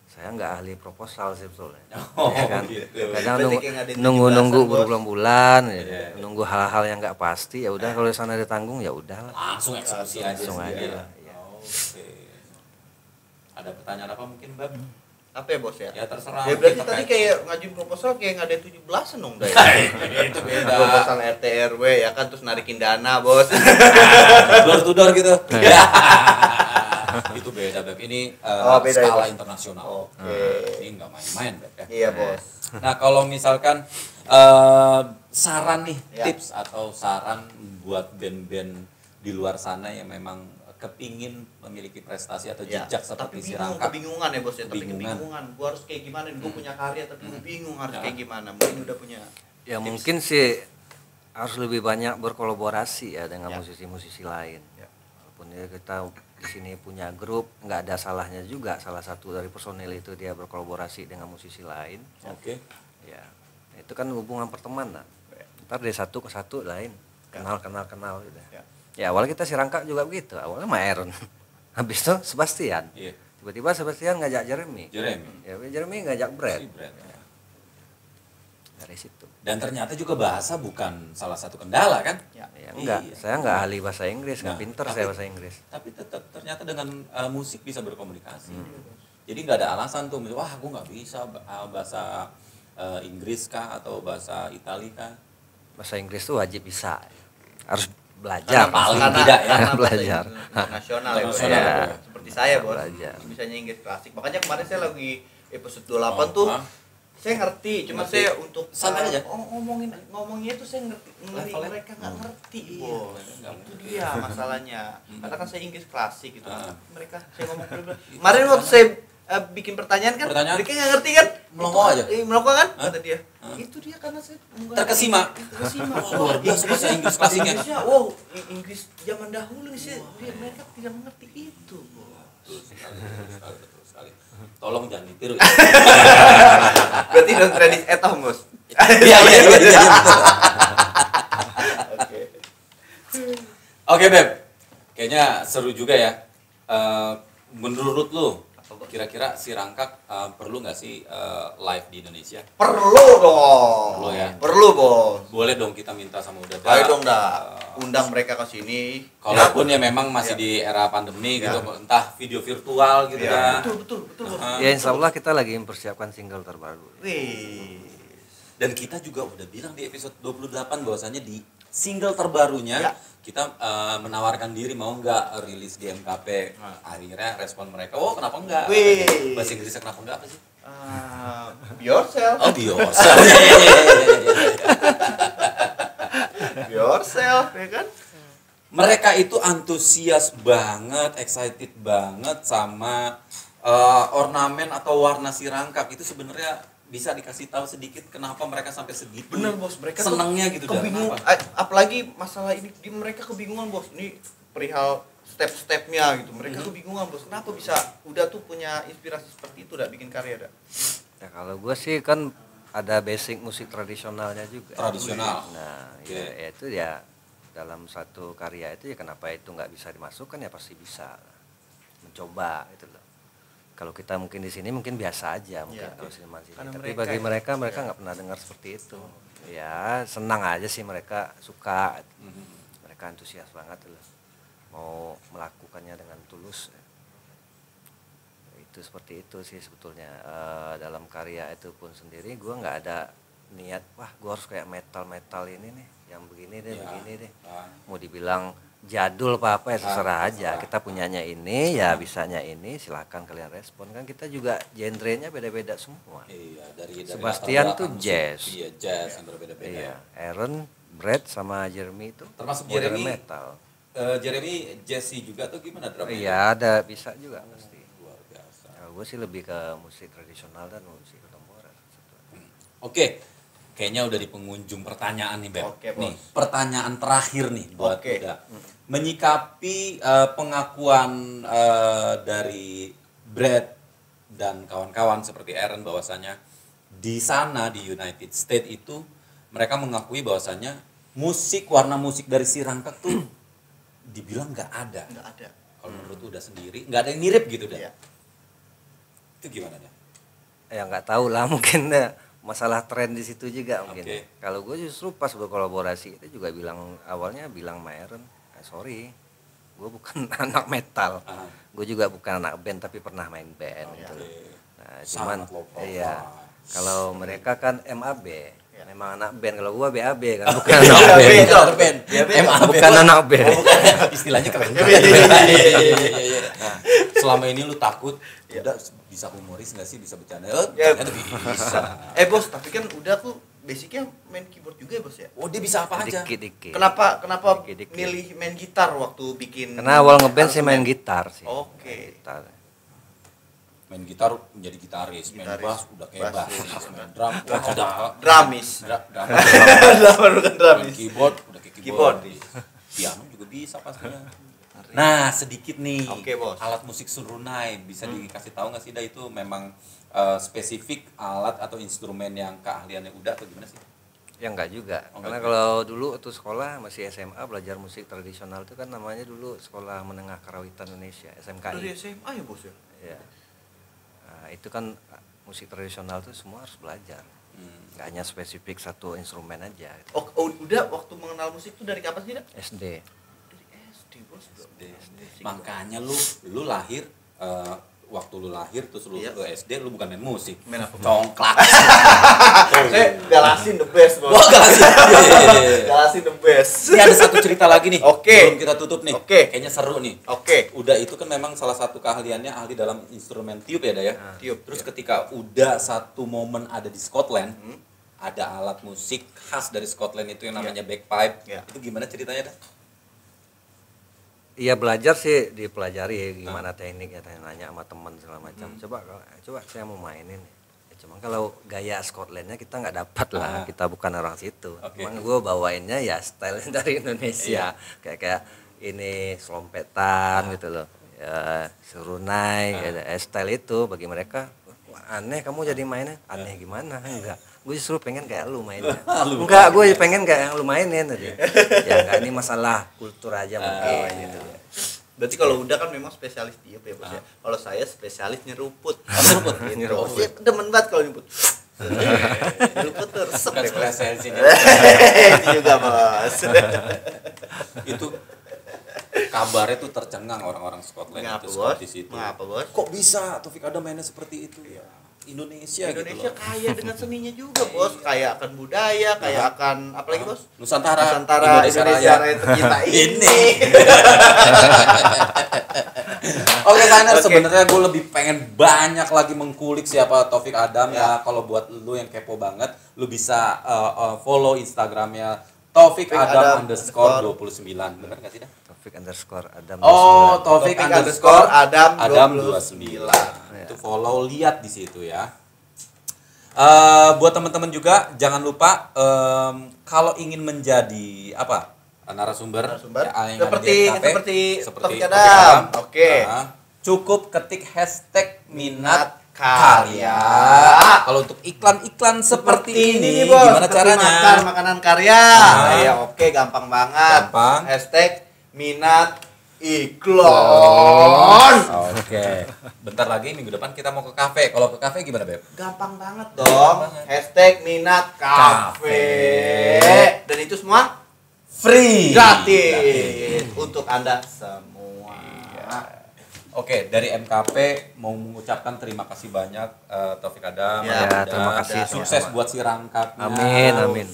saya nggak ahli proposal sih sebetulnya. Oh, Ya kan? gitu. Kadang Berarti kayak nggak ada nunggu 17-an, Bos. berbulan-bulan ya. Iya. Nunggu hal-hal yang nggak pasti ya udah kalau di sana ada tanggung ya udahlah. Langsung eksekusi aja. Langsung sih, aja ya. lah, iya. Oke. Ada pertanyaan apa mungkin Bab? Apa ya, Bos ya? Ya terserah. Ya berarti Mungkin tadi terkait- kayak ngajuin proposal kayak nggak ada 17-an dong, Day. itu beda. Proposal RT RW ya kan terus narikin dana, Bos. Door to door gitu. Ya. Itu beda Beb. Ini Beda ya, skala Bos. internasional. Oke. Ini nggak main-main Beb ya. Iya, Bos. Nah kalau misalkan saran nih, Ya. tips atau saran buat band-band di luar sana yang memang kepingin memiliki prestasi atau Ya, jejak tapi seperti si bingung, Rangkap. kebingungan ya, Bos ya. Tapi Kebingungan. kebingungan. Gua harus kayak gimana? Gua punya karya tapi gua bingung harus Ya. kayak gimana. Mungkin udah punya Ya mungkin sih harus lebih banyak berkolaborasi ya dengan Ya. musisi-musisi lain. Ya. Walaupun ya kita di sini punya grup, nggak ada salahnya juga salah satu dari personil itu dia berkolaborasi dengan musisi lain. Oke. Ya, itu kan hubungan pertemanan. Ntar dari satu ke satu lain, kenal udah. Ya. Ya awalnya kita si Rangkap juga begitu, awalnya sama Aaron. Habis itu Sebastian. Iya. Tiba-tiba Sebastian ngajak Jeremy. Jeremy. Ya Jeremy ngajak Brad. Si Brad, ya. dari situ. Dan ternyata juga bahasa bukan salah satu kendala kan? Ya enggak, Iya. saya enggak ahli bahasa Inggris, enggak Nah, pinter tapi- saya bahasa Inggris. Tapi tetap ternyata dengan musik bisa berkomunikasi. Jadi nggak ada alasan tuh, wah gue nggak bisa bahasa Inggris kah atau bahasa Itali kah? Bahasa Inggris tuh wajib bisa. Harus belajar. paling tidak ya, belajar. Internasional ya, Bos. Internasional, Ya. ya. Seperti saya, Bos. Belajar. Bisanya Inggris klasik. Makanya kemarin saya lagi episode 28 tuh saya ngerti, cuma Ngerti. saya untuk Santai aja. ngomongnya tuh saya ngerti, Levelnya? mereka nggak ngerti, Iya, Bos. mereka nggak Itu dia masalahnya. Karena kan saya Inggris klasik gitu. Ah. Mereka saya ngomong kemarin waktu saya bikin pertanyaan kan, Pertanyaan? mereka nggak ngerti kan? Melongo aja? Melongo kan? Hah? Kata dia. Hah? Itu dia karena saya nggak Terkesima. Terkesima. Luar biasa bahasa Inggris klasiknya. Inggrisnya, wow, Inggris zaman dahulu sih, mereka tidak mengerti itu, Bos. Betul sekali. Tolong jangan ditiru. Berarti don't tradis etom, Bos. Iya. Betul. Oke. Oke Beb, kayaknya seru juga ya. Menurut lu, kira-kira si Rangkak perlu nggak sih live di Indonesia? Perlu dong. Perlu ya? Perlu, Bos. Boleh dong kita minta sama Uda. Ayo dong, dah. Undang mereka ke sini. Kalaupun ya memang masih Ya. di era pandemi Ya. gitu, entah video virtual gitu Ya, ya. betul, Bos. Ya insya Allah kita lagi mempersiapkan single terbaru. Wih. Dan kita juga udah bilang di episode 28 bahwasannya di single terbarunya Ya. kita menawarkan diri mau nggak rilis di MKP. Akhirnya respon mereka, oh kenapa enggak? Wih. Bahasa Inggrisnya kenapa enggak apa sih? Be yourself. Oh yourself. Be yourself, ya kan? Mereka itu antusias banget, excited banget sama ornamen atau warna si Rangkak. Itu sebenarnya bisa dikasih tahu sedikit kenapa mereka sampai segitu. Bener, Bos, mereka tuh senangnya gitu dah. kebingungan. Kenapa? Apalagi masalah ini mereka kebingungan, Bos. Ini perihal step-stepnya gitu. Mereka kebingungan, Bos. Kenapa bisa udah tuh punya inspirasi seperti itu udah bikin karya dah? Ya kalau gue sih kan ada basic musik tradisionalnya juga. Tradisional. Nah, Oke. ya itu ya dalam satu karya itu ya kenapa itu nggak bisa dimasukkan ya pasti bisa mencoba gitu loh. Kalau kita mungkin di sini mungkin biasa aja mungkin Ya, kalau seniman sini. karena Tapi mereka bagi ya. mereka nggak pernah dengar seperti itu. Ya senang aja sih mereka suka, mereka antusias banget loh mau melakukannya dengan tulus. Itu seperti itu sih sebetulnya. Dalam karya itu pun sendiri gue nggak ada niat wah gue harus kayak metal ini nih yang begini deh Ya. begini deh. Ah. Mau dibilang jadul apa ya terserah aja, kita punyanya ini ya bisanya ini, silahkan kalian respon. Kan kita juga genrenya beda-beda semua. Iya, dari Sebastian latar tuh belakang jazz. musik. Iya, jazz yang berbeda-beda. Iya, Aaron, Brad sama Jeremy itu Termasuk modern Jeremy. metal. Jeremy Jesse juga tuh gimana drumnya? Iya ada bisa juga pasti. Luar biasa. Nah, gue sih lebih ke musik tradisional dan musik kontemporer. sebetulnya. Oke, kayaknya udah di pengunjung pertanyaan nih Beb. Oke, Bos. Nih, pertanyaan terakhir nih buat Oke. Uda. Menyikapi pengakuan dari Brad dan kawan-kawan seperti Aaron bahwasanya di sana di United States itu mereka mengakui bahwasanya warna musik dari si Rangkak tuh dibilang nggak ada. Nggak ada. Kalau menurut Uda sendiri nggak ada yang mirip gitu dah. Iya. Itu gimana ya? Ya nggak tahu lah mungkin masalah tren di situ juga mungkin. Oke. Kalau gue justru pas berkolaborasi itu juga awalnya bilang sama Aaron, sorry, gue bukan anak metal, Ah. gue juga bukan anak band tapi pernah main band gitu. Nah, cuman Sangat low profile. iya, kalau mereka kan MAB, Ya. memang anak band. Kalau gue BAB kan bukan anak band. Bukan anak band. Bukan anak band. Istilahnya keren. Nah, selama ini lu takut udah bisa humoris nggak sih, bisa bercanda? Ya. Ternyata bisa. Bos, tapi kan udah tuh basicnya main keyboard juga ya, Bos ya. Oh, dia bisa apa aja? Dikit-dikit. Kenapa Dikit-dikit. milih main gitar waktu bikin? Karena awal ngeband sih main gitar sih. Oke. Gitar. Main gitar menjadi gitaris, main Gitaris. bass udah kayak Bassis. bassis, main drum udah Dramis. drum, Drummer bukan main dramis. keyboard udah kayak Keyboardis. piano juga bisa pastinya. Nah, sedikit nih. Oke, Bos. Alat musik surunai bisa dikasih tahu nggak sih dah itu memang spesifik alat atau instrumen yang keahliannya udah atau gimana sih? Ya enggak juga. Oh, Karena enggak kalau dulu waktu sekolah masih SMA belajar musik tradisional itu kan namanya dulu Sekolah Menengah Karawitan Indonesia, Dari SMKI. SMA ya, Bos ya. Ya. Nah, itu kan musik tradisional tuh semua harus belajar. Nggak hanya spesifik satu instrumen aja. Oh, udah waktu mengenal musik tuh dari kapan sih, Dak? SD. Dari SD, Bos. Makanya lu lahir waktu lu lahir terus lu ke SD lu bukan main musik. Main apa? Congklak. Saya galasin the best, Bos. Oh, galasin. Galasin the best. Ini ada satu cerita lagi nih. Oke. Sebelum kita tutup nih. Oke. Kayaknya seru nih. Oke. Udah itu kan memang salah satu keahliannya ahli dalam instrumen tiup ya, Daya. Tiup. Terus ketika udah satu momen ada di Scotland, ada alat musik khas dari Scotland itu yang namanya bagpipe. Itu gimana ceritanya, Dah? Iya belajar sih dipelajari gimana tekniknya, nanya sama teman segala macam. Coba saya mau mainin. Cuma kalau gaya Scotlandnya kita nggak dapat lah, kita bukan orang situ. Emang gue bawainnya ya style dari Indonesia, kayak ini selompetan gitu loh, ya serunai, gitu. Style itu bagi mereka aneh, kamu jadi mainnya aneh gimana? Enggak, gue justru pengen kayak lu mainnya. Enggak, gue pengen kayak yang lu mainin tadi. Ya enggak, ini masalah kultur aja mungkin gitu. Berarti kalau udah kan memang spesialis tiup ya, Bos ya. Kalau saya spesialis nyeruput. Nyeruput. Saya demen banget kalau nyeruput. Nyeruput tuh resep Bukan deh, Bos. spesialis ini. Itu juga, Bos. Itu kabarnya tuh tercengang orang-orang Scotland Mengapa, itu Bos? Scottish itu. Mengapa, Bos? Kok bisa Taufik Adam mainnya seperti itu ya? Indonesia gitu Indonesia loh. kaya dengan seninya juga, Bos. Kaya akan budaya, kaya akan apa lagi, Bos? Nusantara Indonesia Raya tercinta ini. Oke, Sainer, sebenarnya gue lebih pengen banyak lagi mengkulik siapa Taufik Adam ya. Kalau buat lu yang kepo banget, lu bisa follow Instagramnya Taufik Adam _29. Benar nggak tidak? Taufik _Adam. Oh, Taufik Adam 29. Itu follow, lihat di situ ya. Buat teman-teman juga jangan lupa kalau ingin menjadi apa? Narasumber ya, yang ada di MKP, seperti Taufik Adam. Oke. Cukup ketik hashtag minat karya. Kalau untuk iklan-iklan seperti ini Bos, gimana caranya? Makan makanan karya. Ya oke, gampang banget. Gampang. Hashtag minat iklan. Oke. Bentar lagi minggu depan kita mau ke kafe. Kalau ke kafe gimana, Beb? Gampang banget dong. Hashtag minat kafe. Dan itu semua Free. gratis untuk Anda semua. Oke, dari MKP mau mengucapkan terima kasih banyak Taufik Adam. Ya, terima kasih. Sukses buat si Rangkapnya. Amin.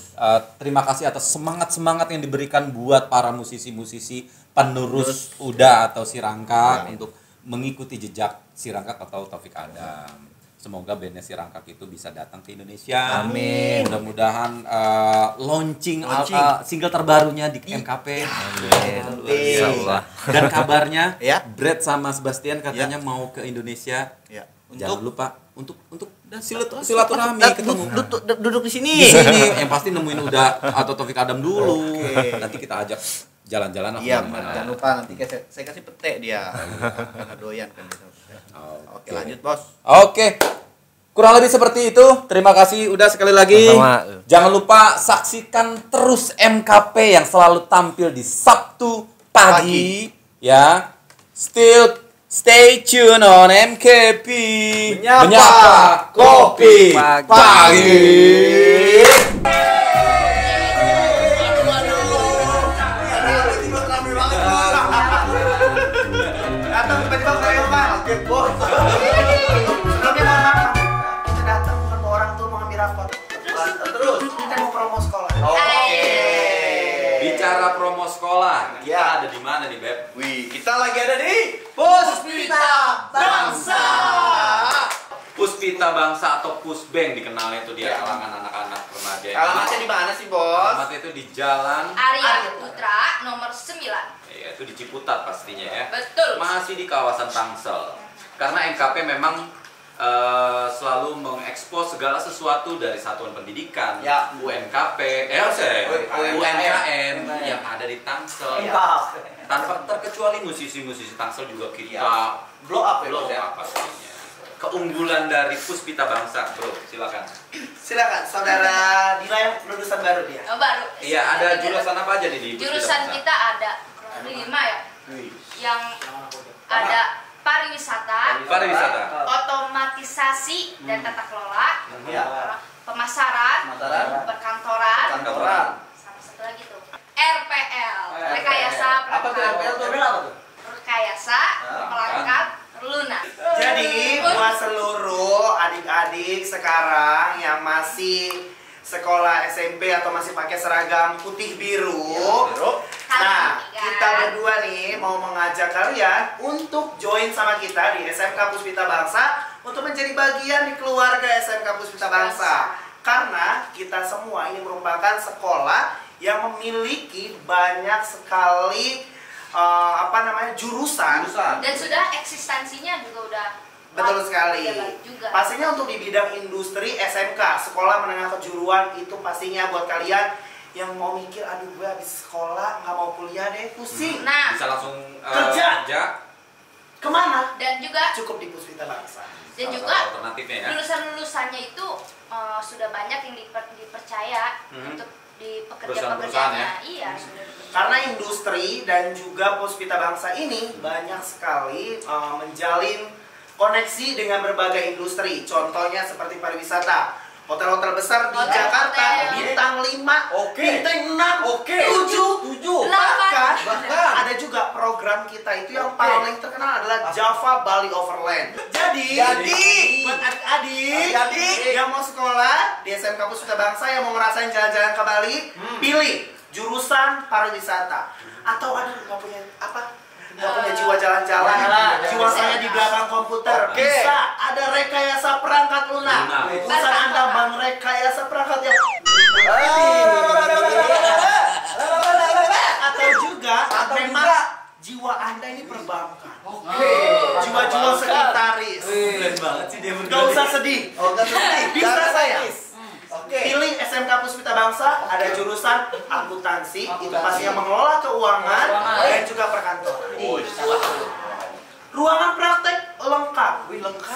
Terima kasih atas semangat-semangat yang diberikan buat para musisi-musisi penerus Uda atau si Rangkap untuk mengikuti jejak si Rangkap atau Taufik Adam. Semoga bandnya si Rangkap itu bisa datang ke Indonesia. Amin. Mudah-mudahan launching single terbarunya di MKP. Amin. Insyaallah. Dan kabarnya Ya. Brad sama Sebastian katanya mau ke Indonesia. Ya. Jangan lupa untuk silaturahmi ketemu. Duduk di sini. Di sini yang pasti nemuin Uda atau Taufik Adam dulu. Nanti kita ajak jalan-jalan Iya, kemana-mana. jangan lupa nanti saya kasih pete dia. Karena doyan kan gitu. Oke, lanjut, Bos. Oke. Kurang lebih seperti itu. Terima kasih udah sekali lagi. Sama-sama. Jangan lupa saksikan terus MKP yang selalu tampil di Sabtu pagi. Ya. Still stay tune on MKP. Menyapa kopi pagi. Datang tiba-tiba kayak kaget, Bos. Sebelumnya mohon maaf, kita datang bukan bawa orang tua mau ngambil rapot. Terus kita mau promo sekolah. Oke. Bicara promo sekolah, kita Ya. ada di mana nih, Beb? Wih, kita lagi ada di Puspita Bangsa. Puspita Bangsa atau Pusbeng dikenalnya itu dia kalangan anak-anak remaja. Alamatnya di mana sih, Bos? Alamatnya itu di Jalan Arya Putra nomor 9. ya, itu di Ciputat pastinya ya. Betul. Masih di kawasan Tangsel. Karena MKP memang selalu mengekspos segala sesuatu dari satuan pendidikan, Ya. UNKP, UMKM yang ada di Tangsel. Tanpa terkecuali musisi-musisi Tangsel juga kita Blow up ya, blow Bos ya? up pastinya. Keunggulan dari Puspita Bangsa, bro, silakan. Silakan, saudara Dila yang lulusan baru dia. Oh, baru. Iya, ada jurusan apa aja nih di Puspita Jurusan Bangsa? kita ada 5 ya. Yang ada pariwisata, Pariwisata. otomatisasi dan tata kelola, Ya. pemasaran, perkantoran, sama satu lagi tuh RPL, rekayasa Apa tuh RPL tuh? rekayasa perangkat lunak. Jadi buat seluruh adik-adik sekarang yang masih sekolah SMP atau masih pakai seragam putih biru, nah kita berdua nih mau mengajak kalian untuk join sama kita di SMK Puspita Bangsa untuk menjadi bagian di keluarga SMK Puspita Bangsa. Karena kita semua ini merupakan sekolah yang memiliki banyak sekali jurusan Dan sudah eksistensinya juga udah betul sekali. juga. Pastinya untuk di bidang industri SMK, sekolah menengah kejuruan itu pastinya buat kalian yang mau mikir, aduh gue habis sekolah nggak mau kuliah deh, pusing. Nah, Bisa langsung kerja. Kemana? dan juga Cukup di Puspita Bangsa. dan Salah juga satu alternatifnya ya. lulusan-lulusannya itu sudah banyak yang dipercaya untuk di Perusahaan-perusahaan pekerjaan-pekerjaannya. Iya, sudah dipercaya. Karena industri dan juga Puspita Bangsa ini banyak sekali menjalin koneksi dengan berbagai industri. Contohnya seperti pariwisata. Hotel-hotel besar di Hotel, Jakarta, hotel. bintang 5, bintang 6, 7, 8. bahkan ada juga program kita itu yang paling terkenal adalah Java Bali Overland. Jadi buat adik-adik yang mau sekolah di SMK Puspita Bangsa yang mau ngerasain jalan-jalan ke Bali, pilih jurusan pariwisata. Atau aduh nggak punya jiwa jalan-jalan, jiwa saya di belakang komputer, bisa ada rekayasa perangkat lunak. Urusan Anda bang rekayasa perangkat yang atau juga memang jiwa Anda ini perbankan. Jiwa-jiwa sekretaris. Gak usah sedih. Bisa saya. Pilih SMK Puspita Bangsa, ada jurusan akuntansi, itu pastinya mengelola keuangan dan juga perkantoran. Ruangan praktek lengkap,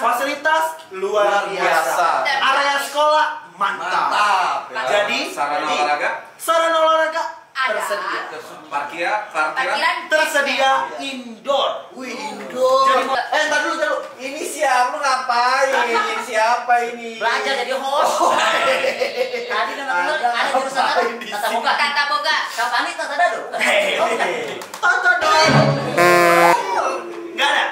fasilitas luar biasa, area sekolah mantap. Jadi sarana olahraga tersedia. Parkiran Tersedia indoor. Jadi entar dulu. Ini siapa ngapain? Ini siapa ini? Belajar jadi host. Tadi ada jurusan apa? Tata boga. Kapan nih tata dado? Tata dado. Enggak ada.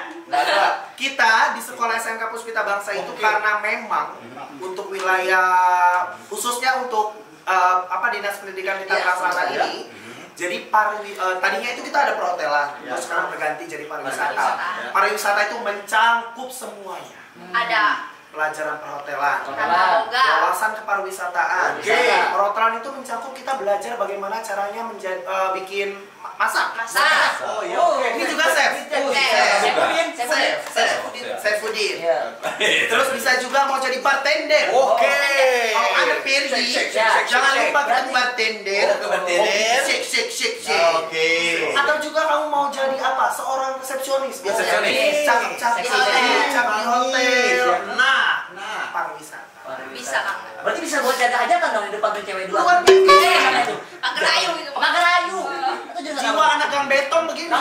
Kita di sekolah SMK Puspita Bangsa itu karena memang untuk wilayah khususnya untuk Dinas Pendidikan di Tangerang Selatan ini. Jadi tadinya itu kita ada perhotelan, terus sekarang berganti jadi pariwisata. Pariwisata itu mencangkup semuanya. Ada Pelajaran perhotelan, wawasan kepariwisataan. Perhotelan itu mencangkup kita belajar bagaimana caranya bikin masak. Oh iya. Ini juga chef. Chef foodin. Terus bisa juga mau jadi bartender. Kalau Anda pergi, jangan lupa ketemu bartender. Shake. Atau juga kamu mau jadi apa? Seorang resepsionis. Biasanya cakep-cakep di hotel. Nah, pariwisata. bisa kan? Berarti bisa buat jaga hajatan dong di depan tuh cewek dua. Luar biasa. Mana itu? Pagrayu itu. Pagrayu. Itu jurusan Jiwa apa? anak gang betong begini.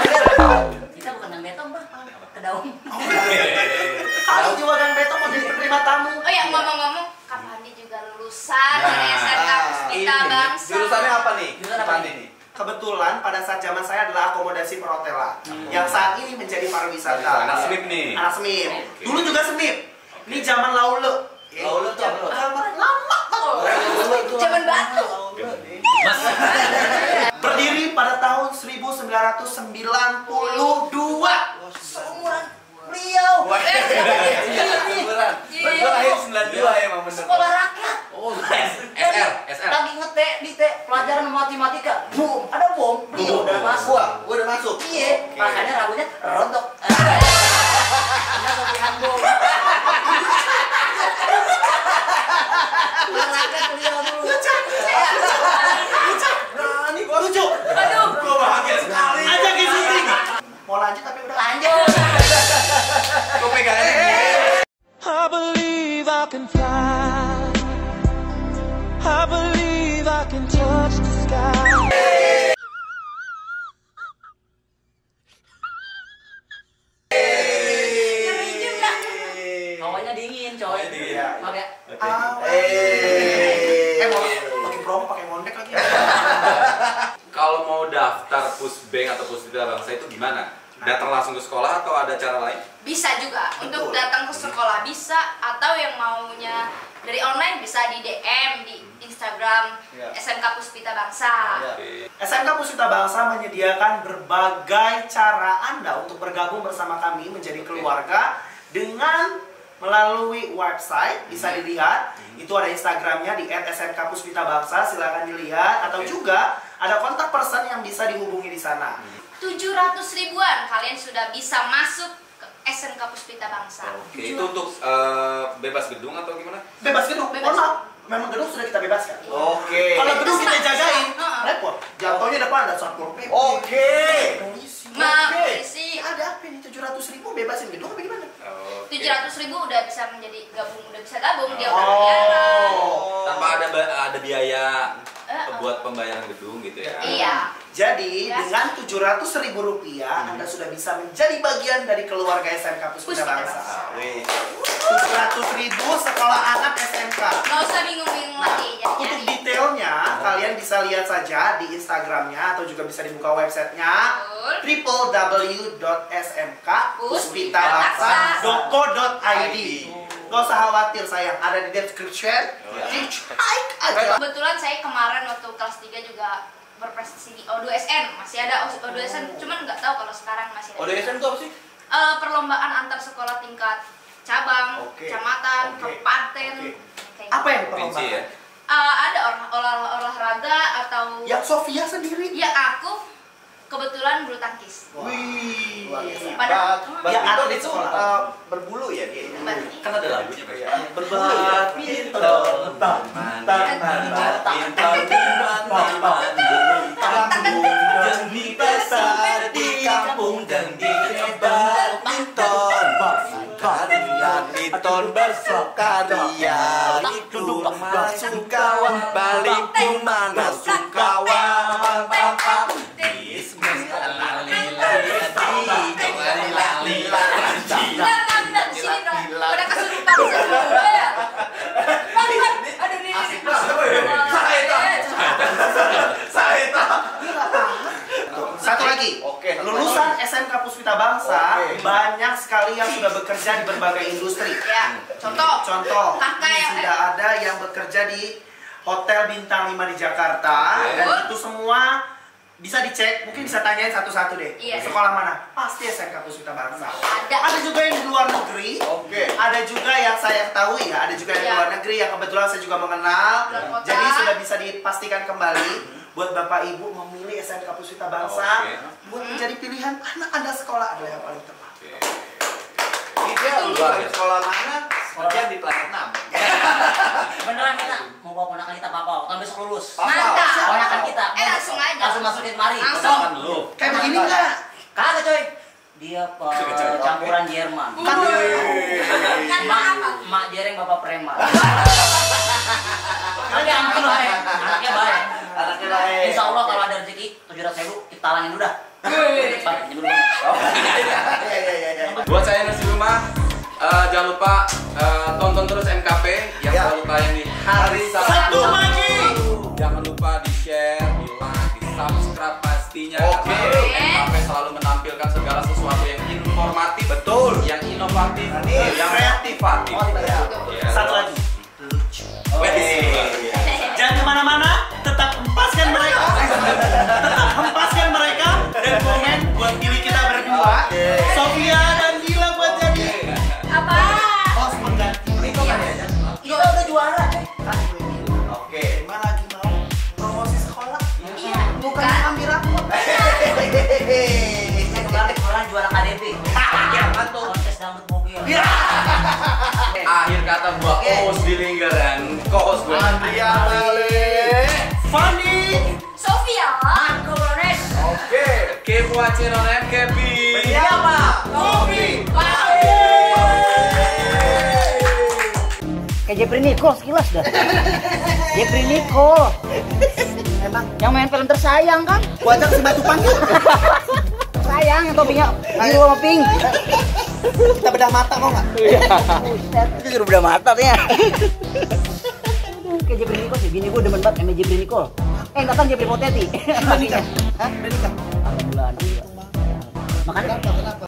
Kita bukan yang betong, Bang. Kedaung. Kalau jiwa gang betong mau jadi penerima tamu. Oh ya, ngomong-ngomong, Kak Pandi juga lulusan dari SMK Puspita Bangsa. Jurusannya apa nih? Jurusan apa nih? Kebetulan pada saat zaman saya adalah akomodasi perhotelan yang saat ini menjadi pariwisata. Anak SMIP nih. Anak SMIP. Dulu juga SMIP. Ini zaman Laule. Laule tuh apa? Lama banget. Zaman batu. Berdiri pada tahun 1992. Seumuran beliau. Gue lahir 92 emang bener. Sekolah rakyat. Oh, SR. Lagi ngetek di pelajaran matematika. Boom, ada bom. Beliau udah masuk. Gua udah masuk. Iya, makanya rambutnya rontok. Karena sopihan bom. Rakyat beliau dulu. Berani gua lucu. Aduh. Gua bahagia sekali. Ajakin syuting. Mau lanjut tapi udah Lanjut. Kok pegangannya? I believe I can fly. I believe I can touch the sky. Awalnya Hawanya dingin, coy. Pakai pakai promo, pakai mondek lagi. Kalau mau daftar Pusbeng atau Puspita Bangsa itu gimana? Datang langsung ke sekolah atau ada cara lain? Bisa juga untuk datang ke sekolah bisa, atau yang maunya dari online bisa di DM di Instagram SMK Puspita Bangsa. SMK Puspita Bangsa menyediakan berbagai cara Anda untuk bergabung bersama kami menjadi keluarga dengan melalui website, bisa dilihat. Itu ada Instagramnya di @SMK Puspita Bangsa, silakan dilihat. Atau juga ada kontak person yang bisa dihubungi di sana. 700 ribuan kalian sudah bisa masuk ke SMK Puspita Bangsa. Oke, itu untuk bebas gedung atau gimana? Bebas gedung, Bebas. memang gedung sudah kita bebaskan. Oke. Kalau gedung kita Terserah. jagain, Heeh. repot. Jatuhnya depan ada satpol PP. Oke. Polisi. Polisi. Ada apa nih 700.000 bebasin gedung apa gimana? 700 ribu udah bisa menjadi gabung, dia udah Oh. bayaran. Tanpa ada biaya buat pembayaran gedung gitu ya? Iya. Jadi Ya. dengan 700.000 rupiah Anda sudah bisa menjadi bagian dari keluarga SMK Puspita Puspita Bangsa. Bangsa. 700.000 sekolah anak SMK. Nggak usah bingung-bingung lagi. Untuk Jadi detailnya kalian bisa lihat saja di Instagramnya atau juga bisa dibuka websitenya www.smkpuspitabangsa.co.id. Gak usah khawatir sayang, ada di description. Cek aja. kebetulan saya kemarin waktu kelas 3 juga berprestasi di O2SN. Masih ada O2SN, cuman nggak tahu kalau sekarang masih ada. ODSN itu apa sih? Perlombaan antar sekolah tingkat cabang, kecamatan, kabupaten. kayak Apa yang Provinsi ya? gitu. Ada olahraga atau Yang Sofia sendiri. ya aku kebetulan bulu tangkis. Wih, luar biasa. Ya, ada di itu sekolah. berbulu ya dia. Kan ada lagunya Pak. di kampung dan di badminton bersukaria itu kawan balik mana sukawan Benar, di sini dong. Pada kesurupan semua ya. Aduh ini. Satu lagi. Lulusan SMK Puspita Bangsa banyak sekali yang sudah bekerja di berbagai industri. Ya, contoh. Kakak Ini yang sudah ada yang bekerja di Hotel Bintang 5 di Jakarta. Dan itu semua bisa dicek, mungkin bisa tanyain satu-satu deh. Iya. Sekolah mana? Pasti SMK Puspita Bangsa. Ada. Ada juga yang di luar negeri. Ada juga yang saya ketahui ya, ada juga yang di luar negeri yang kebetulan saya juga mengenal. Luar kota. Jadi sudah bisa dipastikan kembali buat Bapak Ibu memilih SMK Puspita Bangsa buat menjadi pilihan anak Anda sekolah adalah yang paling tepat. Ini dia luar sekolah mana? Kerja di Planet 6. Beneran kita mau bawa ponakan kita papau, kan besok lulus. Mantap. Ponakan kita. Langsung aja. Langsung masukin mari. Langsung. Kayak begini enggak? Kagak coy. Dia campuran Jerman. Karena apa? Mak jereng bapak preman. Tapi anaknya baik. Anaknya baik. Anaknya baik. Insya Allah kalau ada rezeki 700.000 kita talangin udah. Buat saya yang di rumah, jangan lupa tonton terus MKP yang selalu tayang di hari Sabtu. Jangan lupa di share, di like, di subscribe pastinya. Karena MKP selalu menampilkan segala sesuatu yang informatif, yang inovatif, yang kreatif. Satu lagi. Jangan kemana-mana, tetap hempaskan mereka. Tetap hempaskan mereka dan komen buat pilih kita berdua. Sofia dan Dila buat jadi Apa? host pengganti. Kita udah juara. Emang lagi mau promosi sekolah? Iya. Bukan ambil rapot. Kemarin juara KDB. Kontes dangdut mobil. Akhir kata gua host di lingkaran, co-host gua. Fanny. Sofia. Marco Lones. Kepo Aceronem Kepi. Kopi. Kayak Jeffrey Nicole sekilas dah. Jeffrey Nicole. Emang yang main film tersayang kan? Gua ajak si Batu Panggil. Sayang yang topinya biru sama pink. Kita bedah mata mau nggak? Itu suruh bedah mata ya. Kayak Jebri Nicole sih, bini gue demen banget sama Jebri Nicole. Enggak kan Jebri Poteti. Udah nikah? Hah? Udah nikah? Alhamdulillah. Makanya